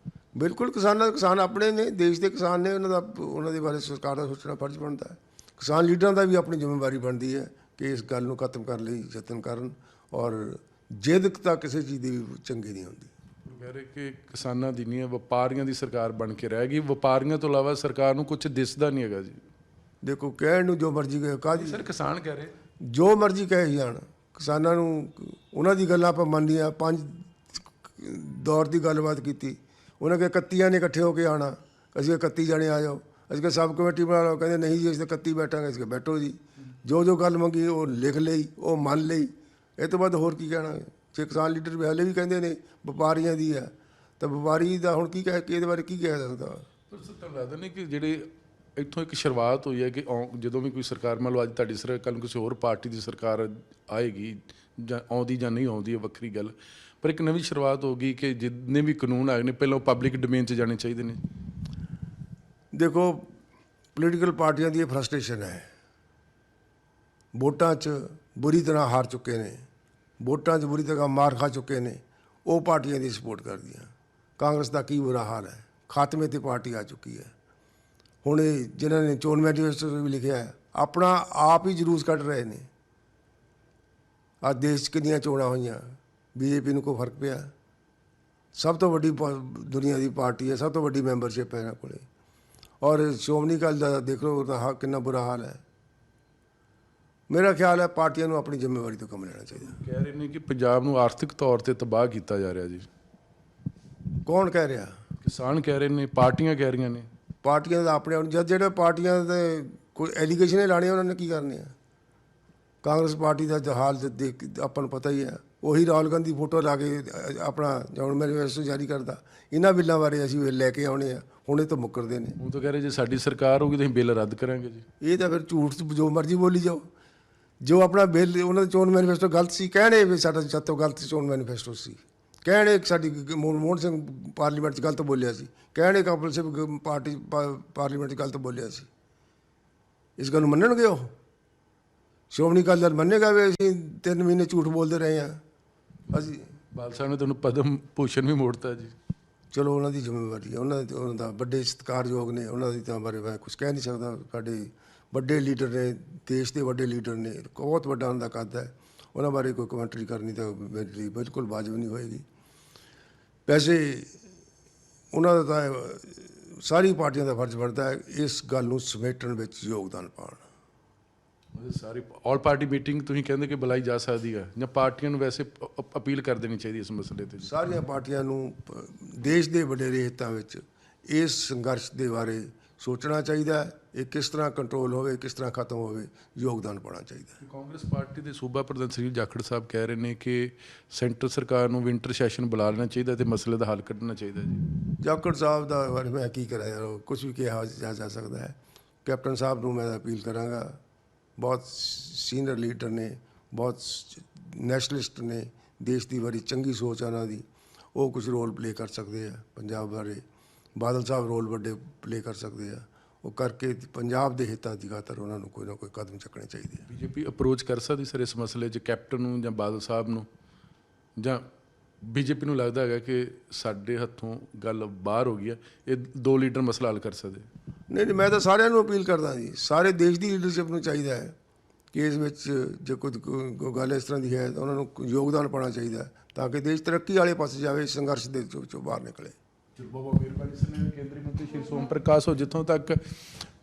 ਬਿਲਕੁਲ, ਕਿਸਾਨ ਆਪਣੇ ਨੇ, ਦੇਸ਼ ਦੇ ਕਿਸਾਨ ਨੇ, ਉਹਨਾਂ ਦੇ ਬਾਰੇ ਸਰਕਾਰ ਦਾ ਸੋਚਣਾ ਫਰਜ਼ ਬਣਦਾ ਹੈ। ਕਿਸਾਨ ਲੀਡਰਾਂ ਦਾ ਵੀ ਆਪਣੀ ਜ਼ਿੰਮੇਵਾਰੀ ਬਣਦੀ ਹੈ ਕਿ ਇਸ ਗੱਲ ਨੂੰ ਖਤਮ ਕਰਨ ਲਈ ਯਤਨ ਕਰਨ। ਔਰ ਜਿੱਦ ਤਾਂ ਕਿਸੇ ਚੀਜ਼ ਦੀ ਚੰਗੀ ਨਹੀਂ ਹੁੰਦੀ। ਕਹਿ ਰਹੇ ਕਿ ਕਿਸਾਨਾਂ ਦੀ ਨਹੀਂ ਹੈ, ਵਪਾਰੀਆਂ ਦੀ ਸਰਕਾਰ ਬਣ ਕੇ ਰਹਿ ਗਈ। ਵਪਾਰੀਆਂ ਤੋਂ ਇਲਾਵਾ ਸਰਕਾਰ ਨੂੰ ਕੁਝ ਦਿਸਦਾ ਨਹੀਂ ਹੈਗਾ ਜੀ। ਦੇਖੋ, ਕਹਿਣ ਨੂੰ ਜੋ ਮਰਜ਼ੀ ਕਹੇ, ਕਾਹਦੀ ਸਰ ਕਿਸਾਨ ਕਹਿ ਰਹੇ ਜੋ ਮਰਜ਼ੀ ਕਹੇ ਜਾਣ, ਕਿਸਾਨਾਂ ਨੂੰ ਉਹਨਾਂ ਦੀ ਗੱਲਾਂ ਆਪਾਂ ਮੰਨੀਆਂ। 5 ਦੌਰ ਦੀ ਗੱਲਬਾਤ ਕੀਤੀ, ਉਹਨਾਂ ਕੇ 31 ਨੇ ਇਕੱਠੇ ਹੋ ਕੇ ਆਉਣਾ, ਅਸੀਂ 31 ਜਣੇ ਆ ਜਾਓ, ਅਸੀਂ ਕਿ ਸਬ ਕਮੇਟੀ ਬਣਾ ਲਓ। ਕਹਿੰਦੇ ਨਹੀਂ ਜੀ, ਅਸੀਂ ਤਾਂ 31 ਬੈਠਾਂਗੇ। ਅਸੀਂ ਬੈਠੋ ਜੀ, ਜੋ ਗੱਲ ਮੰਗੀ ਉਹ ਲਿਖ ਲਈ, ਉਹ ਮੰਨ ਲਈ। ਇਹ ਤੋਂ ਬਾਅਦ ਹੋਰ ਕੀ ਕਹਿਣਾ? ਜੇ ਕਿਸਾਨ ਲੀਡਰ ਵੀ ਹਾਲੇ ਵੀ ਕਹਿੰਦੇ ਨੇ ਵਪਾਰੀਆਂ ਦੀ ਹੈ, ਤਾਂ ਵਪਾਰੀ ਦਾ ਹੁਣ ਕੀ ਕਹਿ ਕੇ ਇਹਦੇ ਬਾਰੇ ਕੀ ਕਹਿ ਸਕਦਾ? ਪਰ ਸਰ ਤੁਹਾਨੂੰ ਲੱਗਦਾ ਨਹੀਂ ਕਿ ਜਿਹੜੇ ਇੱਥੋਂ ਇੱਕ ਸ਼ੁਰੂਆਤ ਹੋਈ ਹੈ ਕਿ ਜਦੋਂ ਵੀ ਕੋਈ ਸਰਕਾਰ, ਮੰਨ ਲਓ ਅੱਜ ਤੁਹਾਡੀ ਸਰਕਾਰ, ਕੱਲ੍ਹ ਨੂੰ ਕਿਸੇ ਹੋਰ ਪਾਰਟੀ ਦੀ ਸਰਕਾਰ ਆਏਗੀ, ਜਾਂ ਆਉਂਦੀ ਜਾਂ ਨਹੀਂ ਆਉਂਦੀ, ਹੈ ਵੱਖਰੀ ਗੱਲ, ਪਰ ਇੱਕ ਨਵੀਂ ਸ਼ੁਰੂਆਤ ਹੋ ਗਈ ਕਿ ਜਿੰਨੇ ਵੀ ਕਾਨੂੰਨ ਆਏ ਨੇ ਪਹਿਲਾਂ ਉਹ ਪਬਲਿਕ ਡੋਮੇਨ 'ਚ ਜਾਣੇ ਚਾਹੀਦੇ ਨੇ। ਦੇਖੋ, ਪੋਲੀਟੀਕਲ ਪਾਰਟੀਆਂ ਦੀ ਇਹ ਫਰਸਟ੍ਰੇਸ਼ਨ ਹੈ। ਵੋਟਾਂ 'ਚ ਬੁਰੀ ਤਰ੍ਹਾਂ ਹਾਰ ਚੁੱਕੇ ਨੇ, ਵੋਟਾਂ 'ਚ ਬੁਰੀ ਤਰ੍ਹਾਂ ਮਾਰ ਖਾ ਚੁੱਕੇ ਨੇ, ਉਹ ਪਾਰਟੀਆਂ ਦੀ ਸਪੋਰਟ ਕਰਦੀਆਂ। ਕਾਂਗਰਸ ਦਾ ਕੀ ਬੁਰਾ ਹਾਲ ਹੈ, ਖਾਤਮੇ 'ਤੇ ਪਾਰਟੀ ਆ ਚੁੱਕੀ ਹੈ। ਹੁਣ ਇਹ ਜਿਨ੍ਹਾਂ ਨੇ ਚੋਣ ਮੈਨੀਫੈਸਟੋ ਵੀ ਲਿਖਿਆ ਹੈ, ਆਪਣਾ ਆਪ ਹੀ ਜਲੂਸ ਕੱਢ ਰਹੇ ਨੇ। ਅੱਜ ਦੇਸ਼ 'ਚ ਕਿੰਨੀਆਂ ਚੋਣਾਂ ਹੋਈਆਂ, ਬੀਜੇਪੀ ਨੂੰ ਕੋਈ ਫਰਕ ਪਿਆ? ਸਭ ਤੋਂ ਵੱਡੀ ਦੁਨੀਆ ਦੀ ਪਾਰਟੀ ਹੈ, ਸਭ ਤੋਂ ਵੱਡੀ ਮੈਂਬਰਸ਼ਿਪ ਹੈ ਇਹਨਾਂ ਕੋਲ। ਔਰ ਸ਼੍ਰੋਮਣੀ ਅਕਾਲੀ ਦਲ ਦਾ ਦੇਖ ਲਓ, ਉਹਦਾ ਕਿੰਨਾ ਬੁਰਾ ਹਾਲ ਹੈ। ਮੇਰਾ ਖਿਆਲ ਹੈ ਪਾਰਟੀਆਂ ਨੂੰ ਆਪਣੀ ਜ਼ਿੰਮੇਵਾਰੀ ਤੋਂ ਕੰਮ ਲੈਣਾ ਚਾਹੀਦਾ। ਕਹਿ ਰਹੇ ਨੇ ਕਿ ਪੰਜਾਬ ਨੂੰ ਆਰਥਿਕ ਤੌਰ ਤੇ ਤਬਾਹ ਕੀਤਾ ਜਾ ਰਿਹਾ ਜੀ। ਕੌਣ ਕਹਿ ਰਿਹਾ? ਕਿਸਾਨ ਕਹਿ ਰਹੇ ਨੇ, ਪਾਰਟੀਆਂ ਕਹਿ ਰਹੀਆਂ ਨੇ। ਪਾਰਟੀਆਂ ਦਾ ਆਪਣੇ ਆਪ ਨੂੰ, ਜਿਹੜੇ ਪਾਰਟੀਆਂ ਦੇ ਕੋਈ ਐਲੀਗੇਸ਼ਨ ਲਾਣੇ, ਉਹਨਾਂ ਨੇ ਕੀ ਕਰਨੇ ਆ? ਕਾਂਗਰਸ ਪਾਰਟੀ ਦਾ ਹਾਲ ਦੇਖ ਆਪਾਂ ਨੂੰ ਪਤਾ ਹੀ ਹੈ। ਉਹੀ ਰਾਹੁਲ ਗਾਂਧੀ ਫੋਟੋ ਲਾ ਕੇ ਆਪਣਾ ਚੋਣ ਮੈਨੀਫੈਸਟੋ ਜਾਰੀ ਕਰਦਾ। ਇਹਨਾਂ ਬਿੱਲਾਂ ਬਾਰੇ ਅਸੀਂ ਲੈ ਕੇ ਆਉਣੇ ਆ, ਹੁਣ ਇਹ ਤਾਂ ਮੁੱਕਰਦੇ ਨੇ। ਉਹ ਤਾਂ ਕਹਿ ਰਹੇ ਜੇ ਸਾਡੀ ਸਰਕਾਰ ਹੋਊਗੀ ਤਾਂ ਅਸੀਂ ਬਿੱਲ ਰੱਦ ਕਰਾਂਗੇ ਜੀ। ਇਹ ਤਾਂ ਫਿਰ ਝੂਠ ਜੋ ਮਰਜ਼ੀ ਬੋਲੀ ਜਾਓ। ਜੋ ਆਪਣਾ ਬਿੱਲ, ਉਹਨਾਂ ਦਾ ਚੋਣ ਮੈਨੀਫੈਸਟੋ ਗਲਤ ਸੀ, ਕਹਿਣੇ ਵੀ ਸਾਡਾ ਸਭ ਤੋਂ ਗਲਤ ਚੋਣ ਮੈਨੀਫੈਸਟੋ ਸੀ। ਕਹਿਣੇ ਸਾਡੀ ਮਨਮੋਹਨ ਸਿੰਘ ਪਾਰਲੀਮੈਂਟ 'ਚ ਗਲਤ ਬੋਲਿਆ ਸੀ, ਕਹਿਣੇ ਕਪਿਲ ਸਿੱਬਲ ਪਾਰਟੀ ਪਾਰਲੀਮੈਂਟ 'ਚ ਗਲਤ ਬੋਲਿਆ ਸੀ। ਇਸ ਗੱਲ ਨੂੰ ਮੰਨਣਗੇ ਉਹ? ਸ਼੍ਰੋਮਣੀ ਅਕਾਲੀ ਦਲ ਮੰਨੇਗਾ ਵੀ ਅਸੀਂ 3 ਮਹੀਨੇ ਝੂਠ ਬੋਲਦੇ ਰਹੇ ਹਾਂ? ਅਸੀਂ ਬਾਲ ਸਾਹਿਬ ਨੇ ਤੁਹਾਨੂੰ ਪਦਮ ਭੂਸ਼ਣ ਵੀ ਮੋੜਤਾ ਜੀ। ਚਲੋ, ਉਹਨਾਂ ਦੀ ਜ਼ਿੰਮੇਵਾਰੀ ਹੈ, ਉਹਨਾਂ ਦਾ ਵੱਡੇ ਸਤਿਕਾਰਯੋਗ ਨੇ, ਉਹਨਾਂ ਦੀ ਤਾਂ ਬਾਰੇ ਮੈਂ ਕੁਛ ਕਹਿ ਨਹੀਂ ਸਕਦਾ। ਸਾਡੇ ਵੱਡੇ ਲੀਡਰ ਨੇ, ਦੇਸ਼ ਦੇ ਵੱਡੇ ਲੀਡਰ ਨੇ, ਬਹੁਤ ਵੱਡਾ ਉਹਨਾਂ ਦਾ ਕੱਦ ਹੈ। ਉਹਨਾਂ ਬਾਰੇ ਕੋਈ ਕਮੈਂਟਰੀ ਕਰਨੀ ਤਾਂ ਮੇਰੇ ਲਈ ਬਿਲਕੁਲ ਵਾਜਬ ਨਹੀਂ ਹੋਏਗੀ। ਵੈਸੇ ਉਹਨਾਂ ਦਾ ਤਾਂ ਸਾਰੀ ਪਾਰਟੀਆਂ ਦਾ ਫਰਜ਼ ਬਣਦਾ ਹੈ ਇਸ ਗੱਲ ਨੂੰ ਸਮੇਟਣ ਵਿੱਚ ਯੋਗਦਾਨ ਪਾਉਣ। ਸਾਰੀ ਆਲ ਪਾਰਟੀ ਮੀਟਿੰਗ ਤੁਸੀਂ ਕਹਿੰਦੇ ਕਿ ਬੁਲਾਈ ਜਾ ਸਕਦੀ ਹੈ, ਜਾਂ ਪਾਰਟੀਆਂ ਨੂੰ ਵੈਸੇ ਅਪੀਲ ਕਰ ਦੇਣੀ ਚਾਹੀਦੀ ਇਸ ਮਸਲੇ 'ਤੇ? ਸਾਰੀਆਂ ਪਾਰਟੀਆਂ ਨੂੰ ਦੇਸ਼ ਦੇ ਵਡੇਰੇ ਹਿੱਤਾਂ ਵਿੱਚ ਇਸ ਸੰਘਰਸ਼ ਦੇ ਬਾਰੇ ਸੋਚਣਾ ਚਾਹੀਦਾ ਹੈ। ਇਹ ਕਿਸ ਤਰ੍ਹਾਂ ਕੰਟਰੋਲ ਹੋਵੇ, ਕਿਸ ਤਰ੍ਹਾਂ ਖਤਮ ਹੋਵੇ, ਯੋਗਦਾਨ ਪਾਉਣਾ ਚਾਹੀਦਾ ਹੈ। ਕਾਂਗਰਸ ਪਾਰਟੀ ਦੇ ਸੂਬਾ ਪ੍ਰਧਾਨ ਸੁਨੀਲ ਜਾਖੜ ਸਾਹਿਬ ਕਹਿ ਰਹੇ ਨੇ ਕਿ ਸੈਂਟਰ ਸਰਕਾਰ ਨੂੰ ਵਿੰਟਰ ਸੈਸ਼ਨ ਬੁਲਾ ਲੈਣਾ ਚਾਹੀਦਾ ਅਤੇ ਮਸਲੇ ਦਾ ਹੱਲ ਕੱਢਣਾ ਚਾਹੀਦਾ ਜੀ। ਜਾਖੜ ਸਾਹਿਬ ਦਾ ਬਾਰੇ ਮੈਂ ਕੀ ਕਰਾਂ ਯਾਰ, ਕੁਛ ਵੀ ਕਿਹਾ ਜਾ ਸਕਦਾ ਹੈ। ਕੈਪਟਨ ਸਾਹਿਬ ਨੂੰ ਮੈਂ ਅਪੀਲ ਕਰਾਂਗਾ, ਬਹੁਤ ਸੀਨੀਅਰ ਲੀਡਰ ਨੇ, ਬਹੁਤ ਨੈਸ਼ਨਲਿਸਟ ਨੇ, ਦੇਸ਼ ਦੀ ਬੜੀ ਚੰਗੀ ਸੋਚ ਆ ਉਹਨਾਂ ਦੀ। ਉਹ ਕੁਝ ਰੋਲ ਪਲੇ ਕਰ ਸਕਦੇ ਆ ਪੰਜਾਬ ਬਾਰੇ। ਬਾਦਲ ਸਾਹਿਬ ਰੋਲ ਵੱਡੇ ਪਲੇ ਕਰ ਸਕਦੇ ਆ। ਉਹ ਕਰਕੇ ਪੰਜਾਬ ਦੇ ਹਿੱਤਾਂ ਦੀ ਖਾਤਰ ਉਹਨਾਂ ਨੂੰ ਕੋਈ ਨਾ ਕੋਈ ਕਦਮ ਚੱਕਣੇ ਚਾਹੀਦੇ ਆ। ਬੀਜੇਪੀ ਅਪਰੋਚ ਕਰ ਸਕਦੀ ਸਰ ਇਸ ਮਸਲੇ 'ਚ ਕੈਪਟਨ ਨੂੰ ਜਾਂ ਬਾਦਲ ਸਾਹਿਬ ਨੂੰ, ਜਾਂ ਬੀਜੇਪੀ ਨੂੰ ਲੱਗਦਾ ਹੈਗਾ ਕਿ ਸਾਡੇ ਹੱਥੋਂ ਗੱਲ ਬਾਹਰ ਹੋ ਗਈ ਹੈ, ਇਹ 2 ਲੀਡਰ ਮਸਲਾ ਹੱਲ ਕਰ ਸਕਦੇ? ਨਹੀਂ, ਮੈਂ ਤਾਂ ਸਾਰਿਆਂ ਨੂੰ ਅਪੀਲ ਕਰਦਾ ਜੀ। ਸਾਰੇ ਦੇਸ਼ ਦੀ ਲੀਡਰਸ਼ਿਪ ਨੂੰ ਚਾਹੀਦਾ ਹੈ ਕਿ ਇਸ ਵਿੱਚ ਜੇ ਕੋਈ ਗੱਲ ਇਸ ਤਰ੍ਹਾਂ ਦੀ ਹੈ ਤਾਂ ਉਹਨਾਂ ਨੂੰ ਯੋਗਦਾਨ ਪਾਉਣਾ ਚਾਹੀਦਾ ਤਾਂ ਕਿ ਦੇਸ਼ ਤਰੱਕੀ ਵਾਲੇ ਪਾਸੇ ਜਾਵੇ, ਸੰਘਰਸ਼ ਦੇ ਚੋਂ ਬਾਹਰ ਨਿਕਲੇ। ਬਹੁਤ ਬਹੁਤ ਮਿਹਰਬਾਨੀ ਸਰ। ਕੇਂਦਰੀ ਮੰਤਰੀ ਸ਼੍ਰੀ ਸੋਮ ਪ੍ਰਕਾਸ਼ ਹੋ, ਜਿੱਥੋਂ ਤੱਕ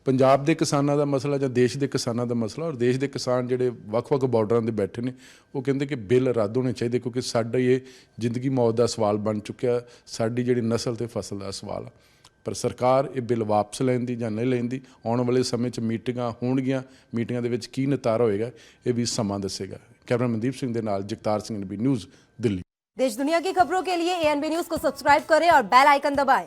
ਪੰਜਾਬ ਦੇ ਕਿਸਾਨਾਂ ਦਾ ਮਸਲਾ ਜਾਂ ਦੇਸ਼ ਦੇ ਕਿਸਾਨਾਂ ਦਾ ਮਸਲਾ, ਔਰ ਦੇਸ਼ ਦੇ ਕਿਸਾਨ ਜਿਹੜੇ ਵੱਖ-ਵੱਖ ਬਾਰਡਰਾਂ ਦੇ ਬੈਠੇ ਨੇ ਉਹ ਕਹਿੰਦੇ ਕਿ ਬਿੱਲ ਰੱਦ ਹੋਣੇ ਚਾਹੀਦੇ, ਕਿਉਂਕਿ ਸਾਡਾ ਇਹ ਜ਼ਿੰਦਗੀ ਮੌਤ ਦਾ ਸਵਾਲ ਬਣ ਚੁੱਕਿਆ, ਸਾਡੀ ਜਿਹੜੀ ਨਸਲ ਤੇ ਫਸਲ ਦਾ ਸਵਾਲ ਆ। ਪਰ ਸਰਕਾਰ ਇਹ ਬਿੱਲ ਵਾਪਸ ਲੈਂਦੀ ਜਾਂ ਨਹੀਂ ਲੈਂਦੀ, ਆਉਣ ਵਾਲੇ ਸਮੇਂ 'ਚ ਮੀਟਿੰਗਾਂ ਹੋਣਗੀਆਂ, ਮੀਟਿੰਗਾਂ ਦੇ ਵਿੱਚ ਕੀ ਨਿਤਾਰਾ ਹੋਏਗਾ ਇਹ ਵੀ ਸਮਾਂ ਦੱਸੇਗਾ। ਕੈਮਰਾ ਮਨਦੀਪ ਸਿੰਘ ਦੇ ਨਾਲ ਜਗਤਾਰ ਸਿੰਘ, NB ਨਿਊਜ਼, ਦਿੱਲੀ। देश दुनिया की खबरों के लिए ANB न्यूज को सब्सक्राइब करें और बेल आइकन दबाएं।